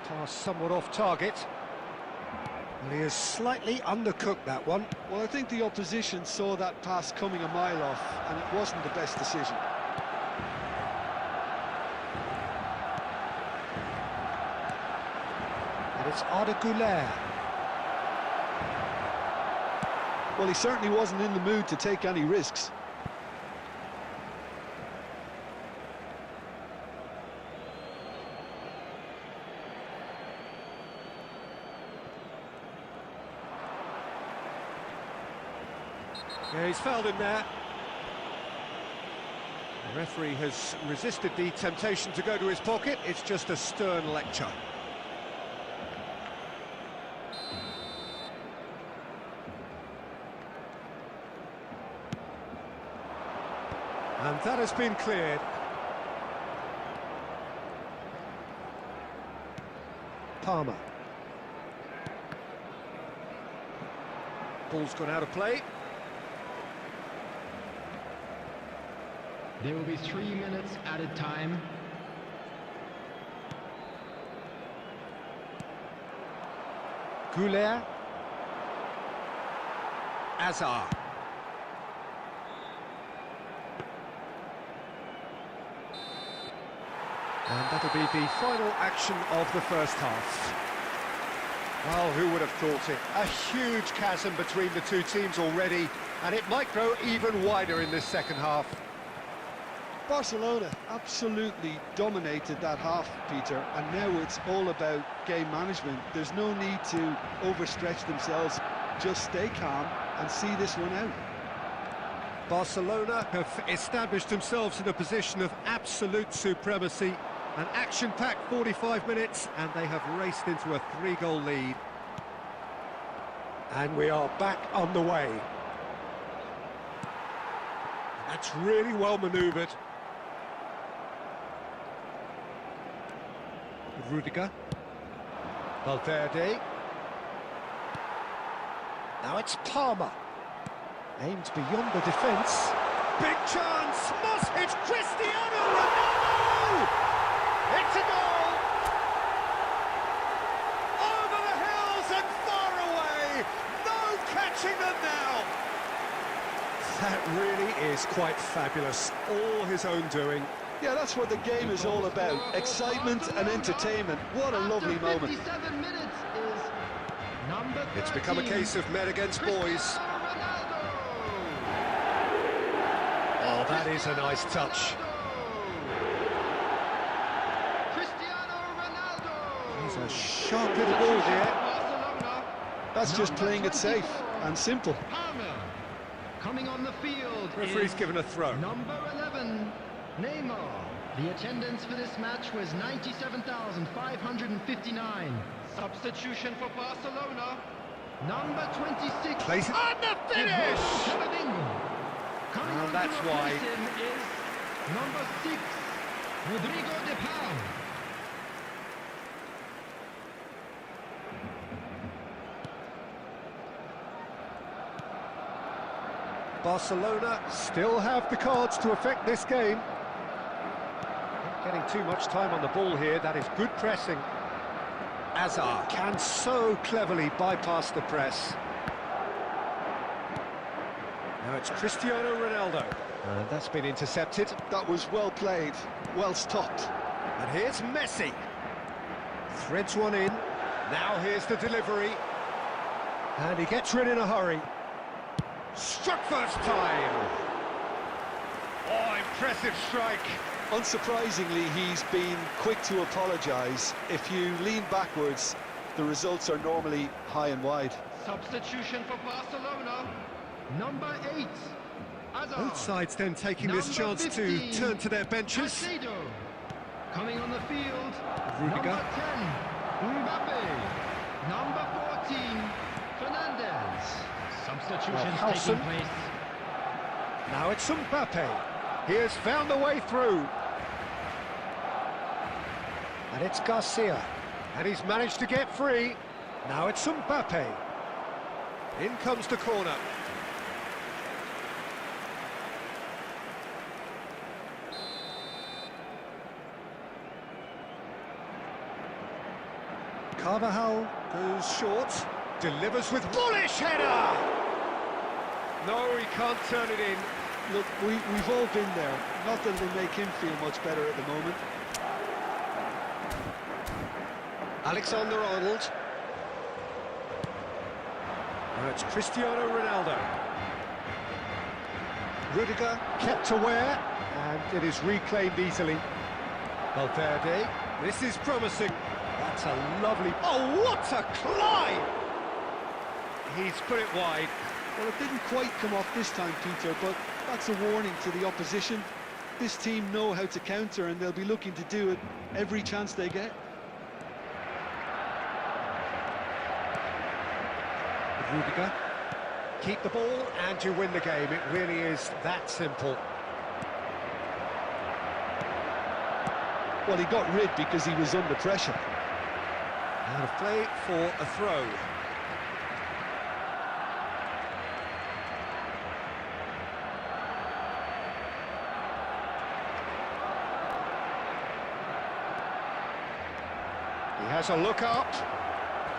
Pass somewhat off target. Well, he has slightly undercooked that one. Well, I think the opposition saw that pass coming a mile off, and it wasn't the best decision. And it's Arda Güler. Well, he certainly wasn't in the mood to take any risks. Yeah, he's fouled him there. The referee has resisted the temptation to go to his pocket. It's just a stern lecture. And that has been cleared. Palmer. Ball's gone out of play. There will be 3 minutes added time. Goulet. Azar. And that'll be the final action of the first half. Well, who would have thought it? A huge chasm between the two teams already, and it might grow even wider in this second half. Barcelona absolutely dominated that half, Peter, and now it's all about game management. There's no need to overstretch themselves. Just stay calm and see this one out. Barcelona have established themselves in a position of absolute supremacy. An action-packed 45 minutes, and they have raced into a 3-goal lead. And we are back on the way. That's really well manoeuvred. Rudiger. Valverde. Now it's Palmer. Aimed beyond the defence. Big chance! Must hit Cristiano Ronaldo! It's a goal! Over the hills and far away! No catching them now! That really is quite fabulous. All his own doing. Yeah, that's what the game is all about. Excitement and entertainment. What a lovely moment. 57 minutes is number 13. It's become a case of men against boys. Oh, that is a nice touch. He's a sharp little ball here. That's just playing it safe and simple. Coming on the field. Referee's given a throw. Number 11, Neymar. The attendance for this match was 97,559. Substitution for Barcelona. Number 26. Plays it. And the finish! Coming Well, on that's to wide. replace him is number 6, Rodrigo de Paul. Barcelona still have the cards to affect this game. Not getting too much time on the ball here. That is good pressing. Hazard can so cleverly bypass the press. Now it's Cristiano Ronaldo. That's been intercepted. That was well played, well stopped. And here's Messi. Threads one in. Now here's the delivery. And he gets rid in a hurry. Struck first time. Oh, impressive strike. Unsurprisingly, he's been quick to apologise. If you lean backwards, the results are normally high and wide. Substitution for Barcelona. Number 8, Hazard. Both sides then taking this chance 15, to turn to their benches. Caicedo. Coming on the field. Rudiger. Number 10, Mbappe. Number 14, Fernandez. Substitutions Howson. taking place. Now it's Mbappe. He has found the way through. And it's Garcia. And he's managed to get free. Now it's Mbappe. In comes the corner. Carvajal goes short. Delivers with bullish header! No, he can't turn it in. Look, we've all been there. Not that it'll make him feel much better at the moment. Alexander-Arnold. Now it's Cristiano Ronaldo. Rudiger kept aware, and it is reclaimed easily. Valverde. This is promising. That's a lovely... Oh, what a climb! He's put it wide. Well, it didn't quite come off this time, Peter, but that's a warning to the opposition. This team know how to counter, and they'll be looking to do it every chance they get. Rudiger. Keep the ball and you win the game. It really is that simple. Well, he got rid because he was under pressure. Out of play for a throw. He has a look up.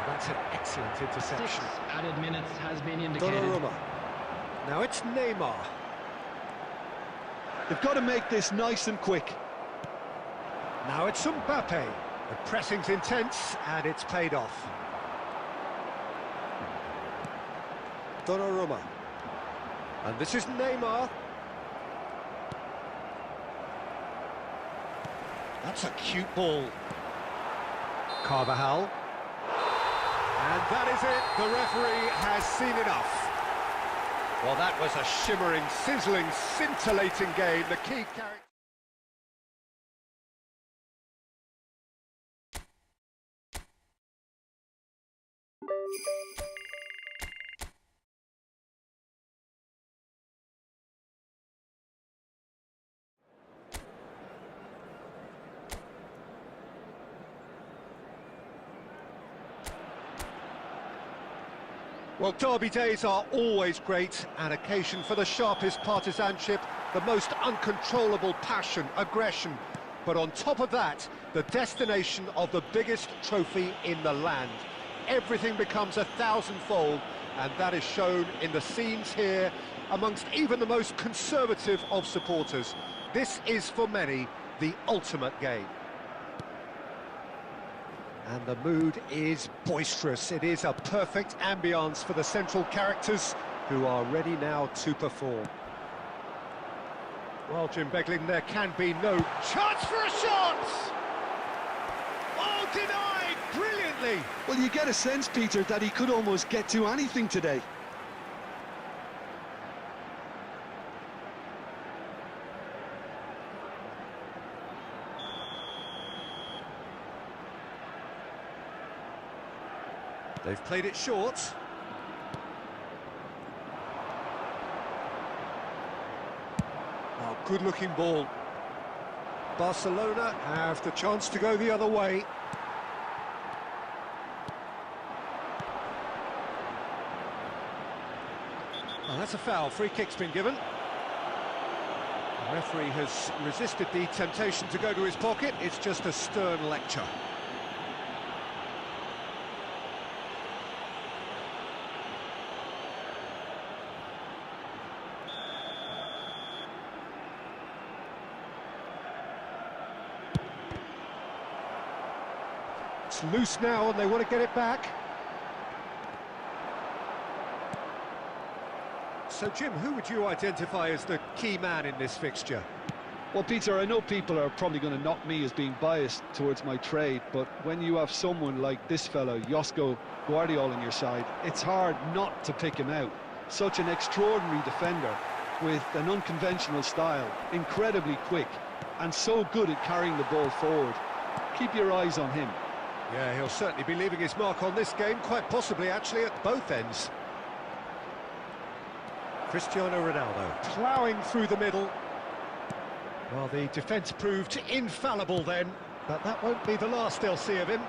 That's an excellent interception. 6 added minutes has been indicated. Donnarumma. Now it's Neymar. They've got to make this nice and quick. Now it's Mbappe. The pressing's intense and it's paid off. Donnarumma. And this is Neymar. That's a cute ball. Carvajal. And that is it. The referee has seen enough. Well, that was a shimmering, sizzling, scintillating game. The key character... Well, derby days are always great, an occasion for the sharpest partisanship, the most uncontrollable passion, aggression. But on top of that, the destination of the biggest trophy in the land. Everything becomes 1,000-fold, and that is shown in the scenes here amongst even the most conservative of supporters. This is, for many, the ultimate game. And the mood is boisterous. It is a perfect ambience for the central characters who are ready now to perform. Well, Jim Beglin, there can be no chance for a shot! Oh, denied brilliantly! Well, you get a sense, Peter, that he could almost get to anything today. They've played it short. Oh, good-looking ball. Barcelona have the chance to go the other way. Oh, that's a foul. Free kick's been given. The referee has resisted the temptation to go to his pocket. It's just a stern lecture. It's loose now and they want to get it back. So, Jim, who would you identify as the key man in this fixture? Well, Peter, I know people are probably going to knock me as being biased towards my trade, but when you have someone like this fellow, Josko Guardiola, on your side, it's hard not to pick him out. Such an extraordinary defender with an unconventional style, incredibly quick, and so good at carrying the ball forward. Keep your eyes on him. Yeah, he'll certainly be leaving his mark on this game, quite possibly actually at both ends. Cristiano Ronaldo ploughing through the middle. Well, the defence proved infallible then, but that won't be the last they'll see of him.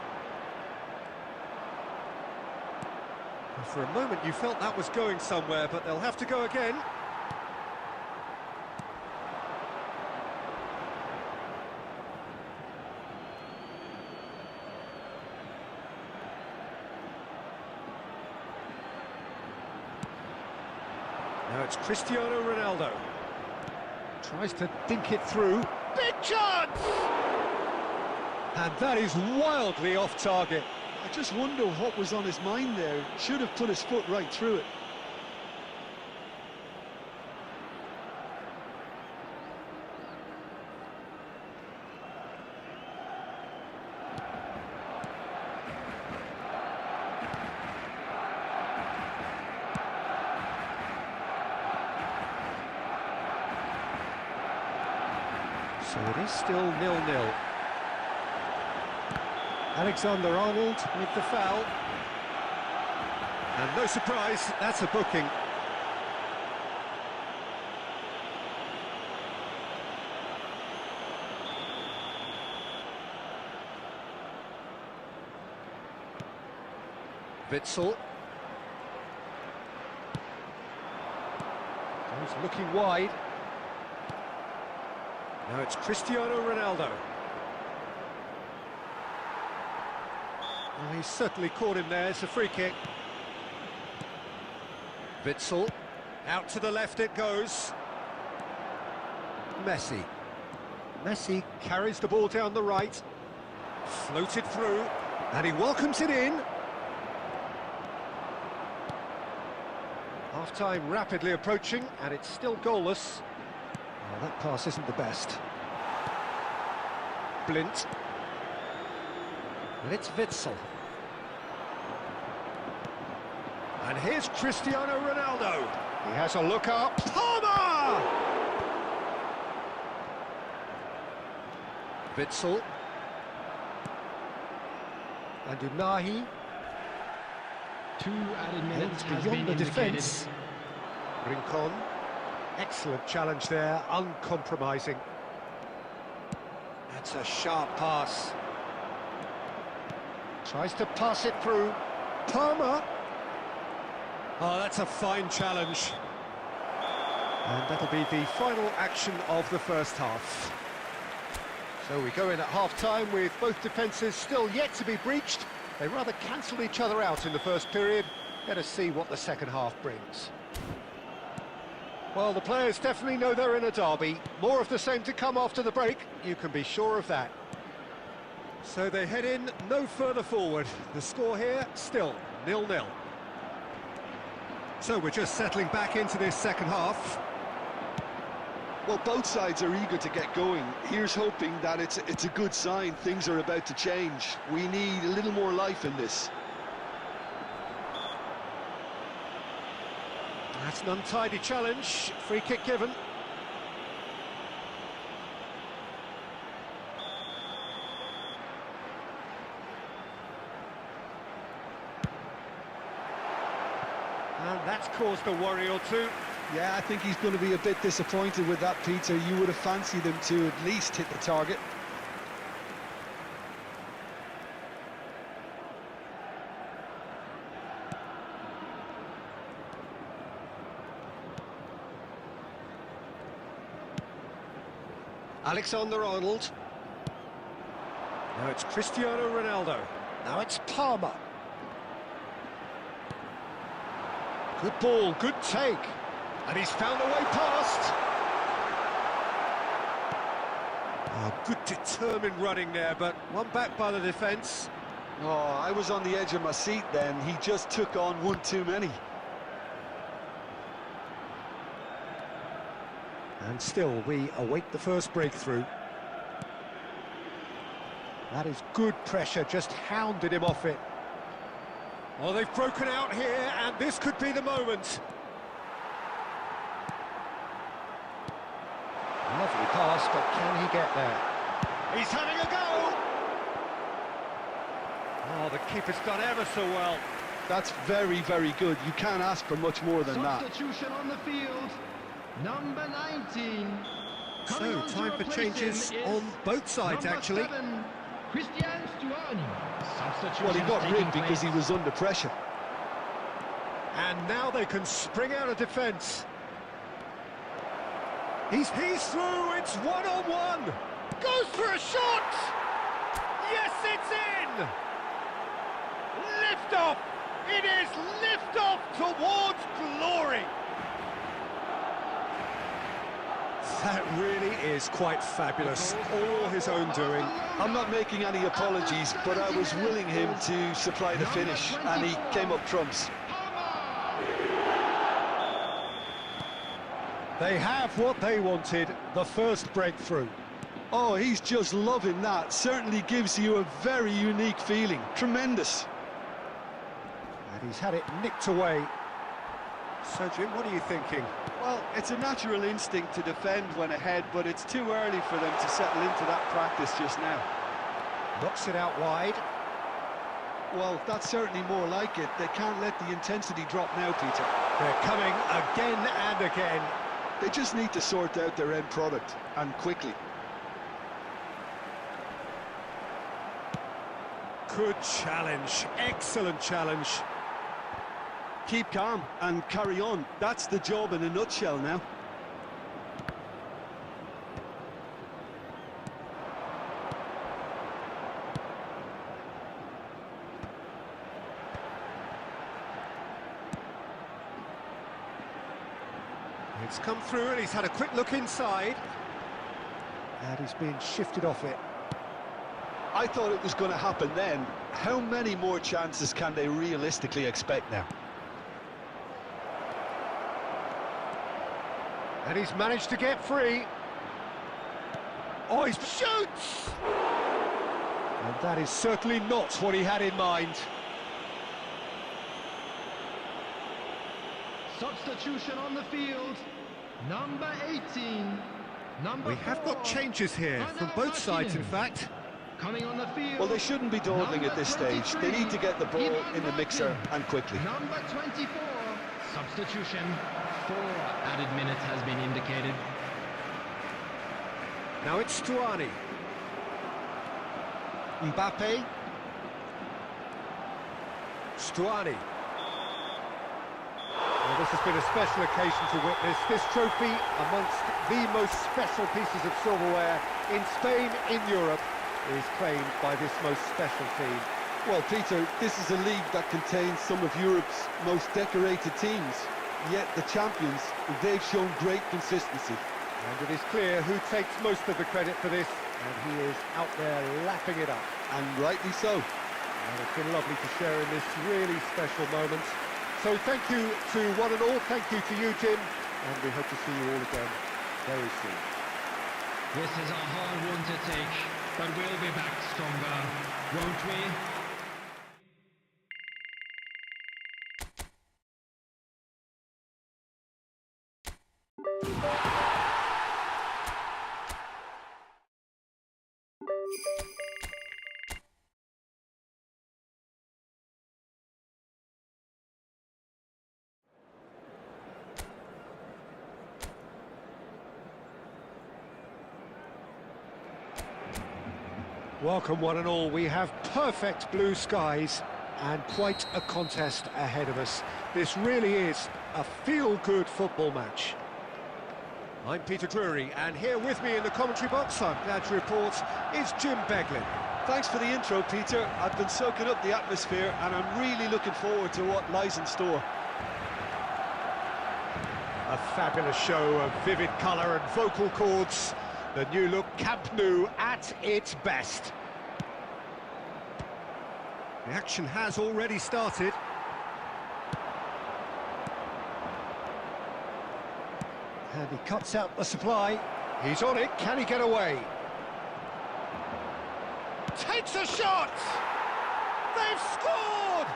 And for a moment you felt that was going somewhere, but they'll have to go again. Now it's Cristiano Ronaldo. Tries to dink it through. Big chance! And that is wildly off target. I just wonder what was on his mind there. Should have put his foot right through it. So it is still 0-0. Alexander-Arnold with the foul. And no surprise, that's a booking. Witsel. He's looking wide. Now it's Cristiano Ronaldo. Well, he's certainly caught him there. It's a free kick. Witsel. Out to the left it goes. Messi. Messi carries the ball down the right. Floated through. And he welcomes it in. Half-time rapidly approaching, and it's still goalless. Oh, that pass isn't the best. Blint. And it's Witsel. And here's Cristiano Ronaldo. He has a look up. Palmer! Witzel. And Unahi. 2 added minutes has Beyond been the indicated. defence. Rincon. Excellent challenge there, uncompromising. That's a sharp pass. Tries to pass it through. Palmer. Oh, that's a fine challenge. And that'll be the final action of the first half. So we go in at half-time with both defences still yet to be breached. They rather cancelled each other out in the first period. Let us see what the second half brings. Well, the players definitely know they're in a derby. More of the same to come after the break, you can be sure of that. So they head in no further forward. The score here, still 0-0. So we're just settling back into this second half. Well, both sides are eager to get going. Here's hoping that it's a good sign. Things are about to change. We need a little more life in this. That's an untidy challenge. Free kick given. And that's caused a worry or two. Yeah, I think he's going to be a bit disappointed with that, Peter. You would have fancied him to at least hit the target. Alexander-Arnold. Now it's Cristiano Ronaldo. Now it's Palmer. Good ball, good take. And he's found a way past. Oh, good determined running there, but one back by the defence. Oh, I was on the edge of my seat then. He just took on one too many. And still, we await the first breakthrough. That is good pressure, just hounded him off it. Oh, they've broken out here, and this could be the moment. Lovely pass, but can he get there? He's having a go! Oh, the keeper's done ever so well. That's very, very good. You can't ask for much more than that. Substitution on the field. Number 19. So, time for changes on both sides, actually. 7, Christian Stuani. Substitution Well, he got taking rigged because he place. was under pressure. And now they can spring out of defence. He's through, it's one-on-one. Goes for a shot! Yes, it's in! Lift off! It is lift off towards glory! That really is quite fabulous, all his own doing. I'm not making any apologies, but I was willing him to supply the finish, and he came up trumps. They have what they wanted, the first breakthrough. Oh, he's just loving that. Certainly gives you a very unique feeling. Tremendous. And he's had it nicked away. So, Jim, what are you thinking? Well, it's a natural instinct to defend when ahead, but it's too early for them to settle into that practice just now. Knocks it out wide. Well, that's certainly more like it. They can't let the intensity drop now, Peter. They're coming again and again. They just need to sort out their end product, and quickly. Good challenge, excellent challenge. Keep calm and carry on. That's the job in a nutshell now. It's come through and he's had a quick look inside. And he's being shifted off it. I thought it was going to happen then. How many more chances can they realistically expect now? And he's managed to get free. Oh, he shoots! And that is certainly not what he had in mind. Substitution on the field. Number 18. Number We have 4. got changes here from both sides, in fact. Coming on the field. Well, they shouldn't be dawdling at this stage. They need to get the ball in the mixer and quickly. Number 24. Substitution. 4 added minutes has been indicated. Now it's Stuani. Mbappe. Stuani. Well, this has been a special occasion to witness. This trophy, amongst the most special pieces of silverware in Spain, in Europe, is claimed by this most special team. Well, Peter, this is a league that contains some of Europe's most decorated teams. Yet the champions, they've shown great consistency. And it is clear who takes most of the credit for this, and he is out there lapping it up. And rightly so. And it's been lovely to share in this really special moment. So thank you to one and all, thank you to you, Jim, and we hope to see you all again very soon. This is a hard one to take, but we'll be back stronger, won't we? Welcome one and all, we have perfect blue skies and quite a contest ahead of us. This really is a feel-good football match. I'm Peter Drury, and here with me in the commentary box, I'm glad to report, is Jim Beglin. Thanks for the intro, Peter. I've been soaking up the atmosphere and I'm really looking forward to what lies in store. A fabulous show of vivid colour and vocal cords. The new look Camp Nou at its best. The action has already started. And he cuts out the supply. He's on it, can he get away? Takes a shot! They've scored!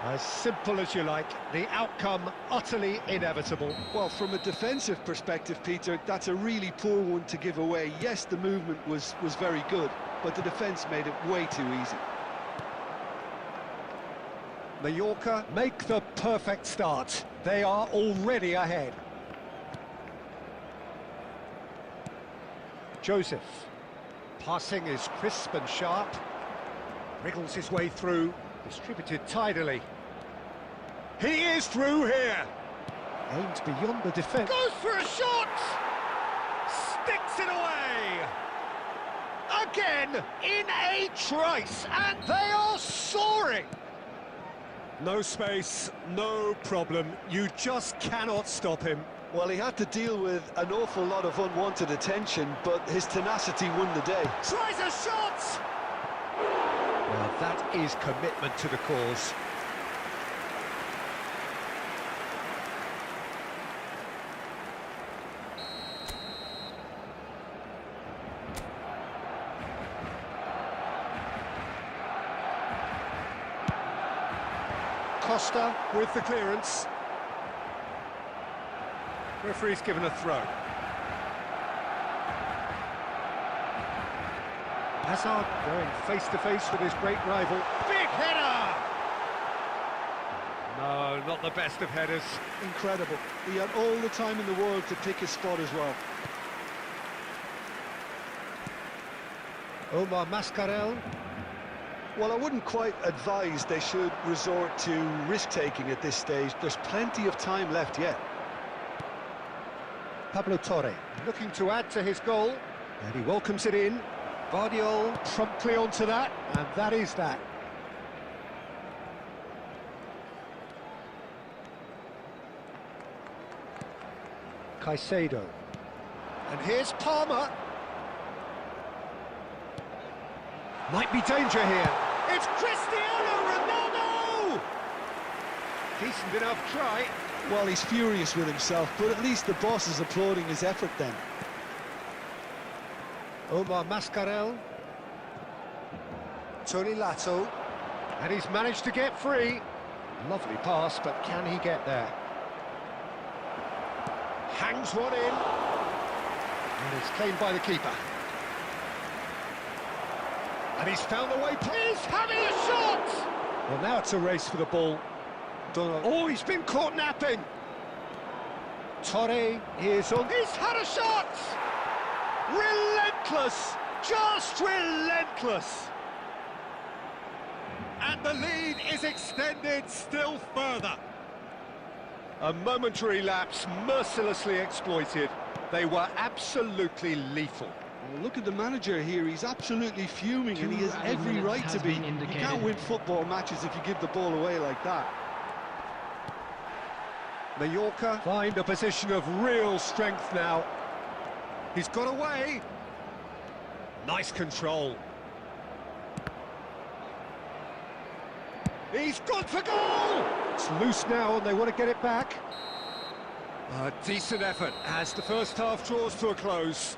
As simple as you like, the outcome utterly inevitable. Well, from a defensive perspective, Peter, that's a really poor one to give away. Yes, the movement was very good, but the defence made it way too easy. Mallorca make the perfect start. They are already ahead. Joseph. Passing is crisp and sharp. Wriggles his way through. Distributed tidily. He is through here. Aimed beyond the defence. Goes for a shot! Sticks it away! Again, in a trice, and they are soaring! No space, no problem. You just cannot stop him. Well, he had to deal with an awful lot of unwanted attention, but his tenacity won the day. Tries a shot! Well, that is commitment to the cause. Costa with the clearance. Referee's given a throw. Hazard going face-to-face with his great rival. Big header! No, not the best of headers. Incredible. He had all the time in the world to pick his spot as well. Omar Mascarell. Well, I wouldn't quite advise they should resort to risk-taking at this stage. There's plenty of time left yet. Pablo Torre looking to add to his goal, and he welcomes it in. Guardiola promptly onto that, and that is that. Caicedo. And here's Palmer. Might be danger here. It's Cristiano Ronaldo! Decent enough try. Well, he's furious with himself, but at least the boss is applauding his effort then. Omar Mascarell. Tony Lato. And he's managed to get free. Lovely pass, but can he get there? Hangs one in. And it's claimed by the keeper. And he's found a way. He's having a shot! Well, now it's a race for the ball. Oh, he's been caught napping. Torre is on. He's had a shot! Relentless! Just relentless! And the lead is extended still further. A momentary lapse, mercilessly exploited. They were absolutely lethal. Well, look at the manager here, he's absolutely fuming and he has every right to be. You can't win football matches if you give the ball away like that. Mallorca find a position of real strength now. He's got away. Nice control. He's gone for goal! It's loose now and they want to get it back. A decent effort as the first half draws to a close.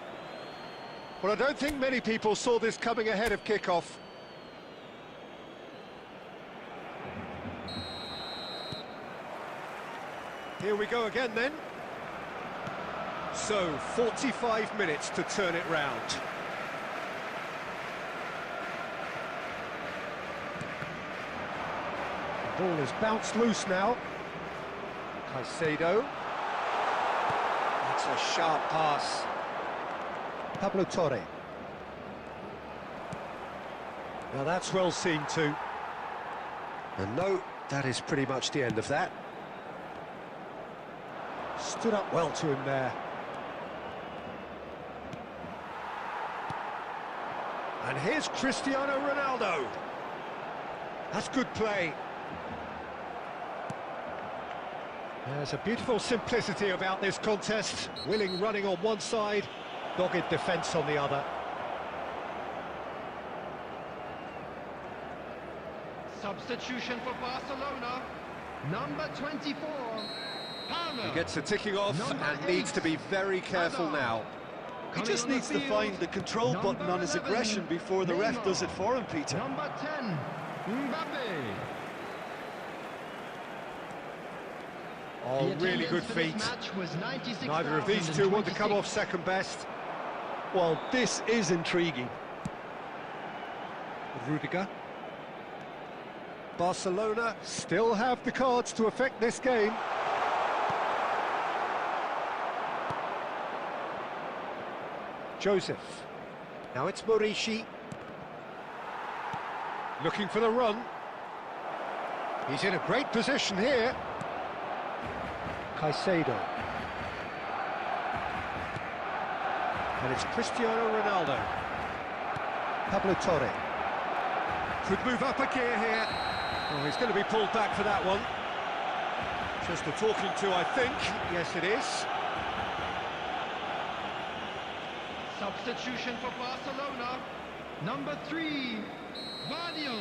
Well, I don't think many people saw this coming ahead of kick-off. Here we go again then. So, 45 minutes to turn it round. The ball is bounced loose now. Caicedo. That's a sharp pass. Pablo Torre. Now that's well seen too. And no, that is pretty much the end of that. Stood up well to him there. And here's Cristiano Ronaldo. That's good play. There's a beautiful simplicity about this contest. Willing running on one side, dogged defence on the other. Substitution for Barcelona, number 24, Palmer. He gets a ticking off and needs to be very careful now. He just needs to find the control button on his aggression before the ref does it for him, Peter. Number 10, Mbappe. Oh, really good feet. Neither of these two want to come off second best. Well, this is intriguing. Rudiger. Barcelona still have the cards to affect this game. Joseph. Now it's Morishi. Looking for the run. He's in a great position here. Caicedo. And it's Cristiano Ronaldo. Pablo Torre. Could move up a gear here. Oh, he's going to be pulled back for that one. Just a talking to, I think. Yes, it is. Substitution for Barcelona, number 3, Vadio.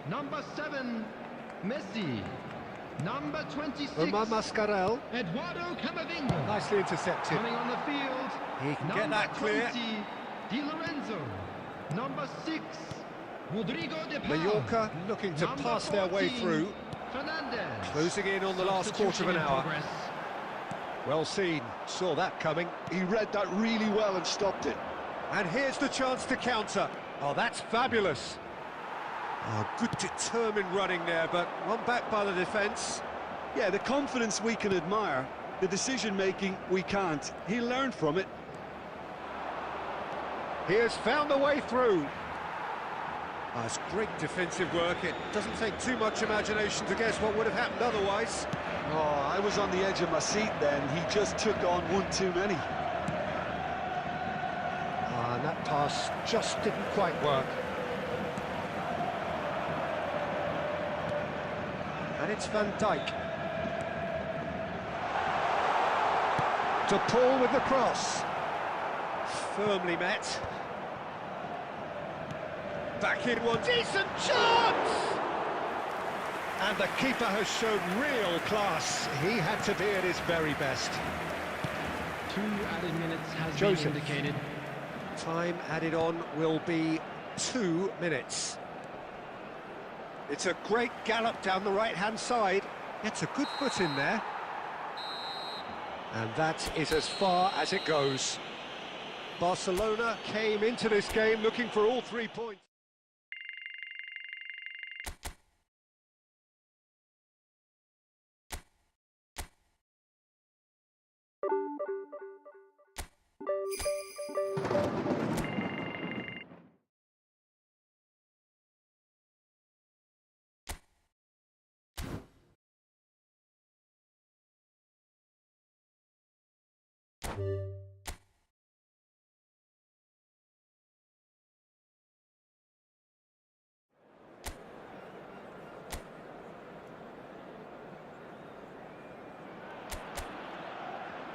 Number 7, Messi. Number 26, Omar Mascarell. Eduardo Camavinga. Nicely intercepted. Coming on the field, He can get that clear. 20, Di Lorenzo. Number 6, Rodrigo de Paul. Mallorca looking to Number pass their way 14, through. Fernandez. Closing in on the last quarter of an hour. Progress. Well seen. Saw that coming. He read that really well and stopped it. And here's the chance to counter. Oh, that's fabulous. Oh, good determined running there, but one back by the defence. Yeah, the confidence we can admire, the decision-making we can't. He'll learn from it. He has found a way through. Oh, it's great defensive work. It doesn't take too much imagination to guess what would have happened otherwise. Oh, I was on the edge of my seat then. He just took on one too many. And that pass just didn't quite work. And it's Van Dijk. To Paul with the cross. Firmly met. Back in one. Decent chance! And the keeper has shown real class. He had to be at his very best. 2 added minutes has Joseph. been indicated. Time added on will be 2 minutes. It's a great gallop down the right-hand side. Gets a good foot in there. And that is as far as it goes. Barcelona came into this game looking for all 3 points.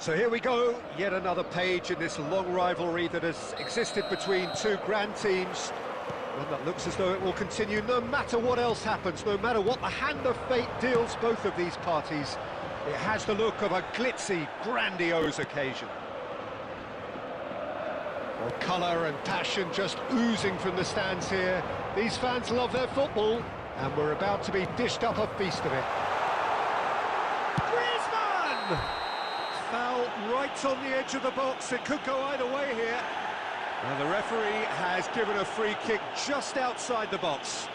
So here we go, yet another page in this long rivalry that has existed between two grand teams. One that looks as though it will continue no matter what else happens, no matter what the hand of fate deals both of these parties. It has the look of a glitzy, grandiose occasion. Well, colour and passion just oozing from the stands here. These fans love their football, and we're about to be dished up a feast of it. Griezmann! Foul right on the edge of the box. It could go either way here. And the referee has given a free kick just outside the box.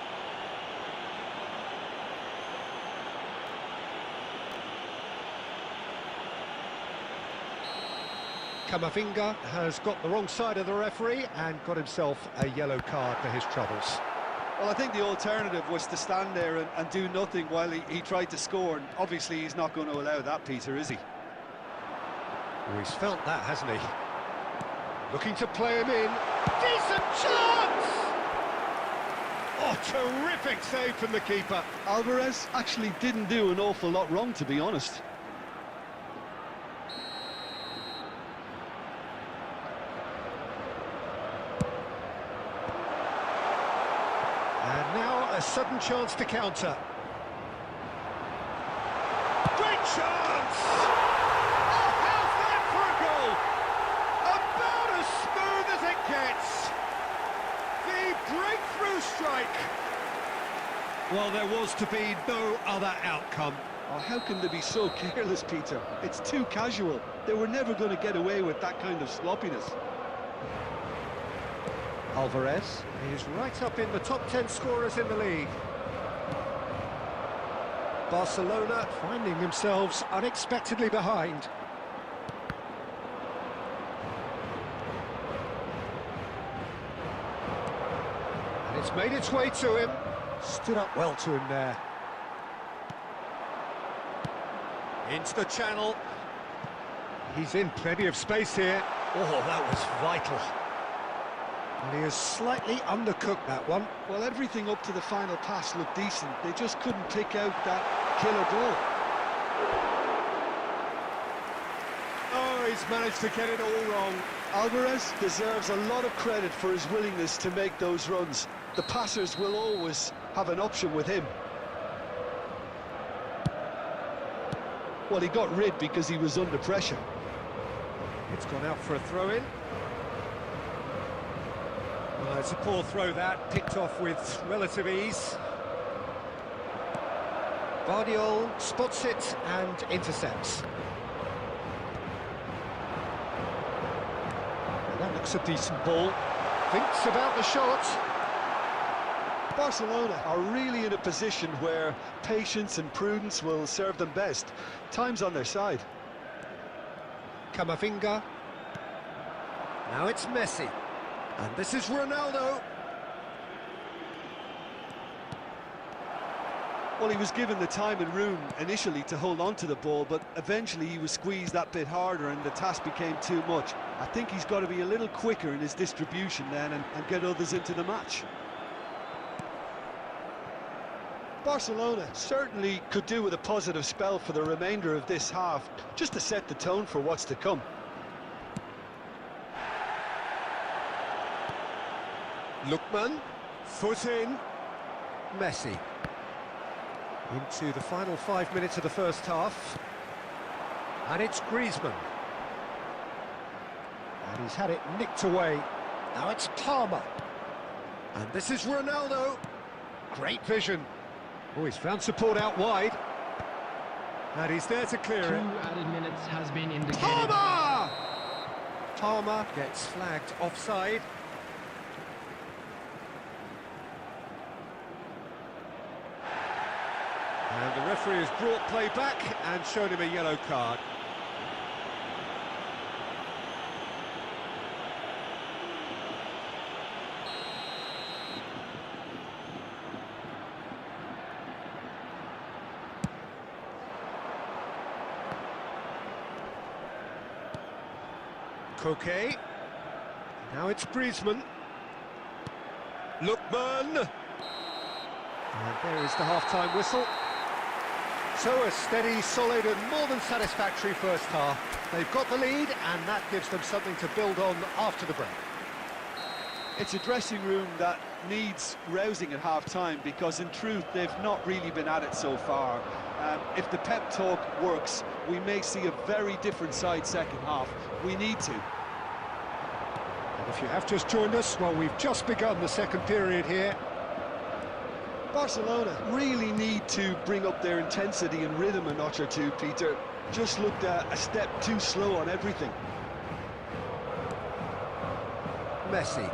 Camavinga has got the wrong side of the referee and got himself a yellow card for his troubles. Well, I think the alternative was to stand there and do nothing while he tried to score, and obviously he's not going to allow that, Peter, is he? Well, he's felt that, hasn't he? Looking to play him in. Decent chance! Oh, terrific save from the keeper. Alvarez actually didn't do an awful lot wrong, to be honest. And now a sudden chance to counter. Great chance! Oh, how's that for a goal? About as smooth as it gets. The breakthrough strike. Well, there was to be no other outcome. Oh, how can they be so careless, Peter? It's too casual. They were never going to get away with that kind of sloppiness. Alvarez is right up in the top 10 scorers in the league. Barcelona finding themselves unexpectedly behind. And it's made its way to him. Stood up well to him there. Into the channel. He's in plenty of space here. Oh, that was vital. And he has slightly undercooked that one. Well, everything up to the final pass looked decent. They just couldn't pick out that killer goal. Oh, he's managed to get it all wrong. Alvarez deserves a lot of credit for his willingness to make those runs. The passers will always have an option with him. Well, he got rid because he was under pressure. It's gone out for a throw-in. Well, it's a poor throw that, picked off with relative ease. Guardiola spots it and intercepts. Well, that looks a decent ball. Thinks about the shot. Barcelona are really in a position where patience and prudence will serve them best. Time's on their side. Camavinga. Now it's Messi. And this is Ronaldo. Well, he was given the time and room initially to hold on to the ball, but eventually he was squeezed that bit harder and the task became too much. I think he's got to be a little quicker in his distribution then and get others into the match. Barcelona certainly could do with a positive spell for the remainder of this half, just to set the tone for what's to come. Lookman, foot in, Messi. Into the final 5 minutes of the first half. And it's Griezmann. And he's had it nicked away. Now it's Palmer. And this is Ronaldo. Great vision. Oh, he's found support out wide. And he's there to clear it. 2 added minutes has been indicated. Palmer! Palmer gets flagged offside. And the referee has brought play back and shown him a yellow card. Koke. Now it's Griezmann. Lookman. And there is the half-time whistle. So a steady, solid and more than satisfactory first half. They've got the lead and that gives them something to build on after the break. It's a dressing room that needs rousing at half-time because in truth they've not really been at it so far. If the pep talk works, we may see a very different side second half. We need to. And if you have just joined us, well, we've just begun the second period here. Barcelona really need to bring up their intensity and rhythm a notch or two, Peter. Just looked a step too slow on everything. Messi.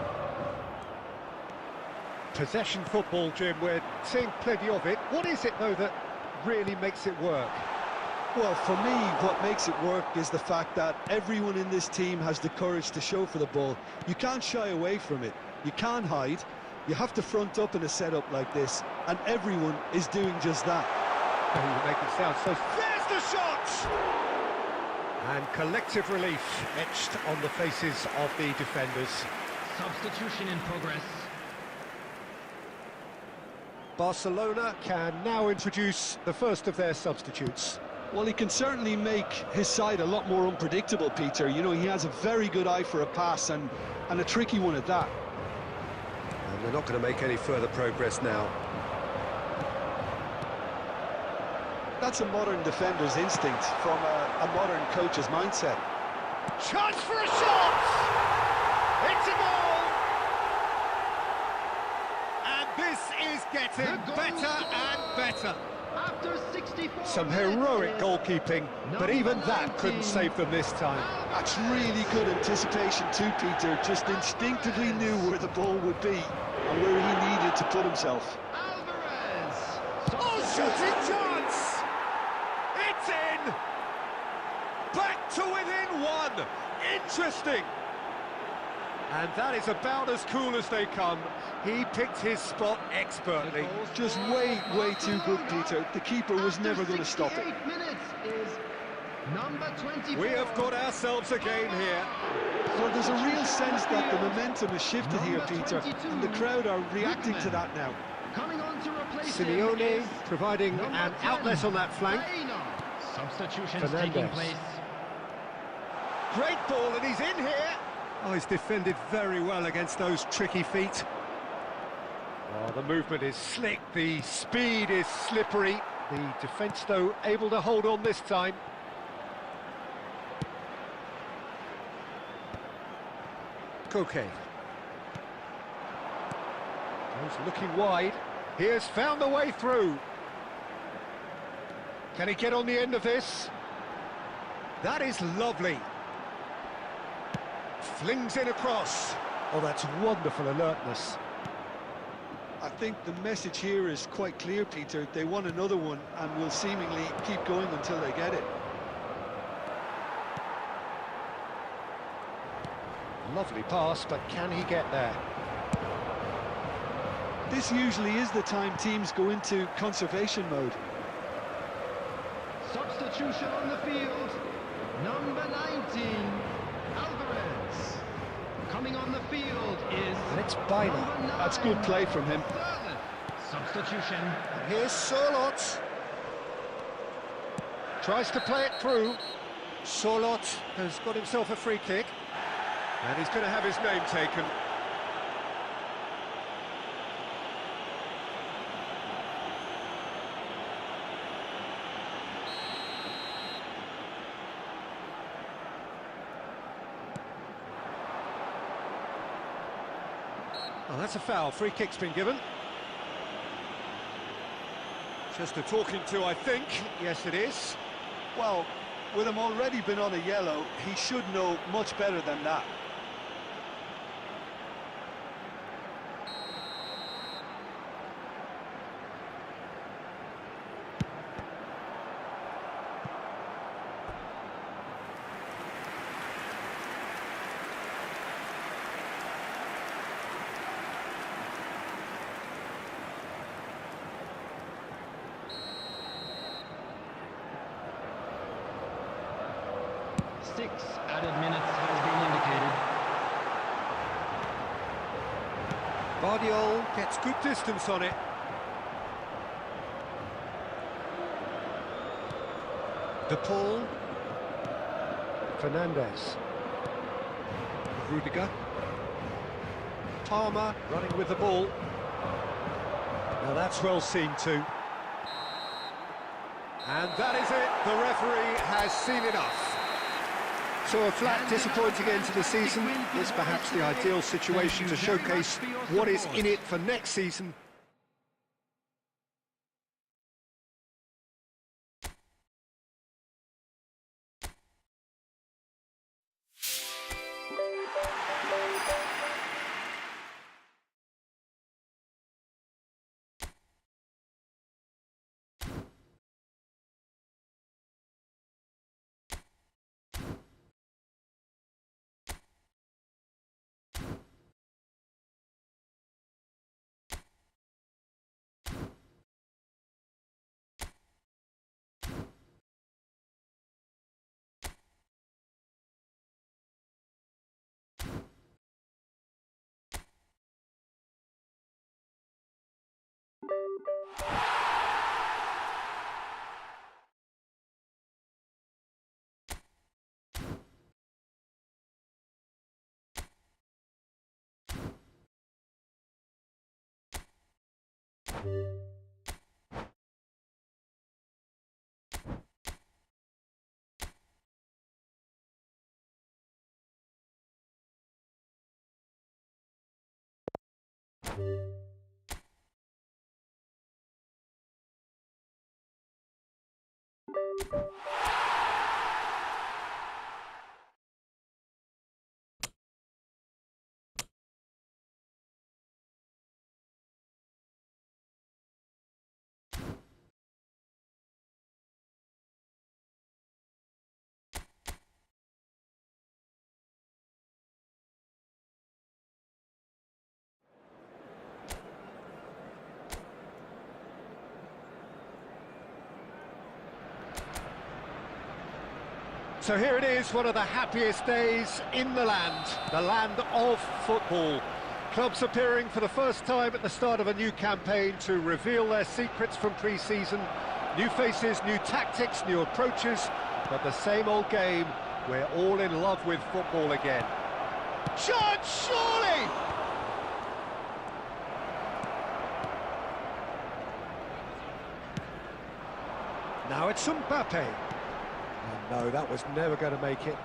Possession football, Jim, we're seeing plenty of it. What is it, though, that really makes it work? Well, for me, what makes it work is the fact that everyone in this team has the courage to show for the ball. You can't shy away from it. You can't hide. You have to front up in a setup like this, and everyone is doing just that. Oh, you make it sound so... There's the shot! And collective relief etched on the faces of the defenders. Substitution in progress. Barcelona can now introduce the first of their substitutes. Well, he can certainly make his side a lot more unpredictable, Peter. You know, he has a very good eye for a pass and a tricky one at that. And they're not going to make any further progress now. That's a modern defender's instinct from a modern coach's mindset. Chance for a shot! It's a goal! And this is getting better and better. After 64 Some minutes heroic is goalkeeping, but even that couldn't save them this time. That's really good anticipation too, Peter. Just instinctively knew where the ball would be and where he needed to put himself. Alvarez. Oh, shooting chance! It's in! Back to within one! Interesting! And that is about as cool as they come. He picked his spot expertly. Just way too good, Peter. The keeper was never going to stop it. Minutes is number 24. We have got ourselves a game here. So there's a real sense that the momentum has shifted here, Peter, and the crowd are reacting to that now. Coming on to replace Simeone providing an outlet on that flank. Substitutions Fernandes. taking place. Great ball, and he's in here. Oh, he's defended very well against those tricky feet. Oh, the movement is slick, the speed is slippery. The defence, though, able to hold on this time. Koke. He's looking wide. He has found the way through. Can he get on the end of this? That is lovely. Flings in across. Oh, that's wonderful alertness. I think the message here is quite clear, Peter. They want another one and will seemingly keep going until they get it. Lovely pass, but can he get there? This usually is the time teams go into conservation mode. Substitution on the field. Number 19, Alvarez. Coming on the field is... And it's Bina. That's good play from him. Substitution. And here's Sorloth. Tries to play it through. Sorloth has got himself a free kick. And he's going to have his name taken. Oh, that's a foul. Free kick's been given. Just a talking to, I think. Yes, it is. Well, with him already been on a yellow, he should know much better than that. Six added minutes has been indicated. Guardiola gets good distance on it. De Paul. Fernandez. Rudiger. Palmer running with the ball. Now that's well seen too. And that is it. The referee has seen enough. So a flat, disappointing end to the season is perhaps the ideal situation to showcase what is in it for next season. So here it is, one of the happiest days in the land of football. Clubs appearing for the first time at the start of a new campaign to reveal their secrets from pre-season. New faces, new tactics, new approaches, but the same old game. We're all in love with football again. Shot, surely! Now it's Mbappe. No, that was never going to make it.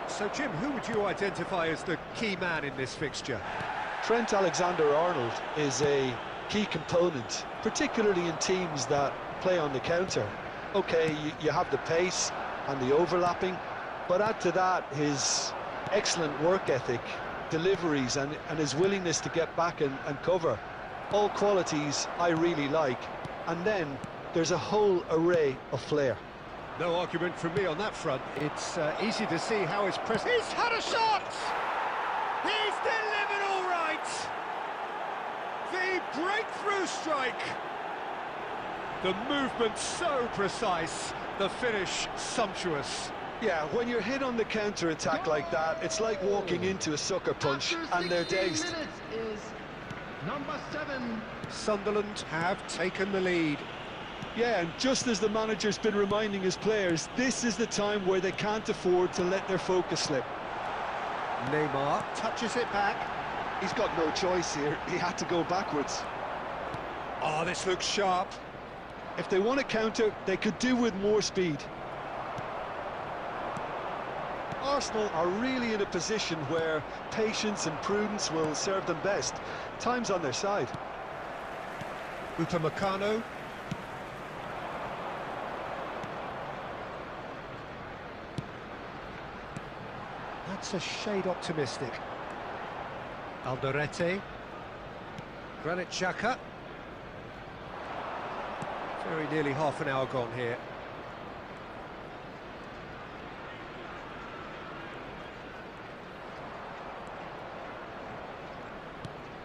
So, Jim, who would you identify as the key man in this fixture? Trent Alexander-Arnold is a key component, particularly in teams that play on the counter. Okay, you have the pace and the overlapping, but add to that his excellent work ethic, deliveries and his willingness to get back and cover. All qualities I really like. And then there's a whole array of flair. No argument from me on that front. It's easy to see how his press... He's had a shot! He's delivered all right! The breakthrough strike! The movement so precise, the finish sumptuous. Yeah, when you're hit on the counter-attack like that, it's like walking into a sucker punch and they're dazed. Is number 7. Sunderland have taken the lead. Yeah, and just as the manager's been reminding his players, this is the time where they can't afford to let their focus slip. Neymar touches it back. He's got no choice here. He had to go backwards. Oh, this looks sharp. If they want to counter, they could do with more speed. Arsenal are really in a position where patience and prudence will serve them best. Time's on their side. Upamecano. That's a shade optimistic. Alderete. Granit Xhaka. Very nearly half an hour gone here.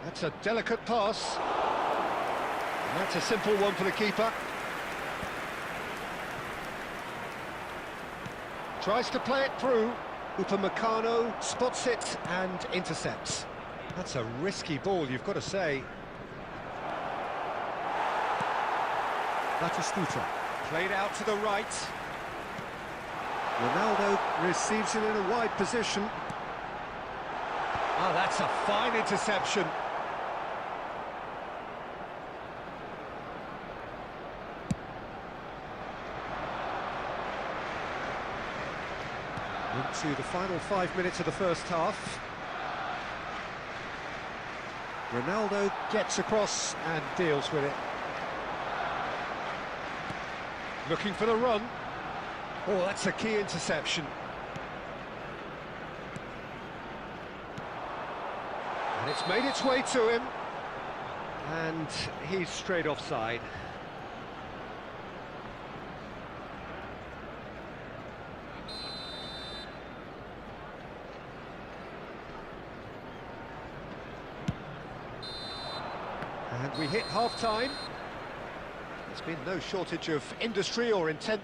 That's a delicate pass. And that's a simple one for the keeper. Tries to play it through. Upamecano spots it and intercepts. That's a risky ball, you've got to say. Batistuta. Played out to the right. Ronaldo receives it in a wide position. Ah, that's a fine interception. Into the final 5 minutes of the first half. Ronaldo gets across and deals with it. Looking for the run. Oh, that's a key interception. And it's made its way to him. And he's straight offside. And we hit half-time. There's been no shortage of industry or intent.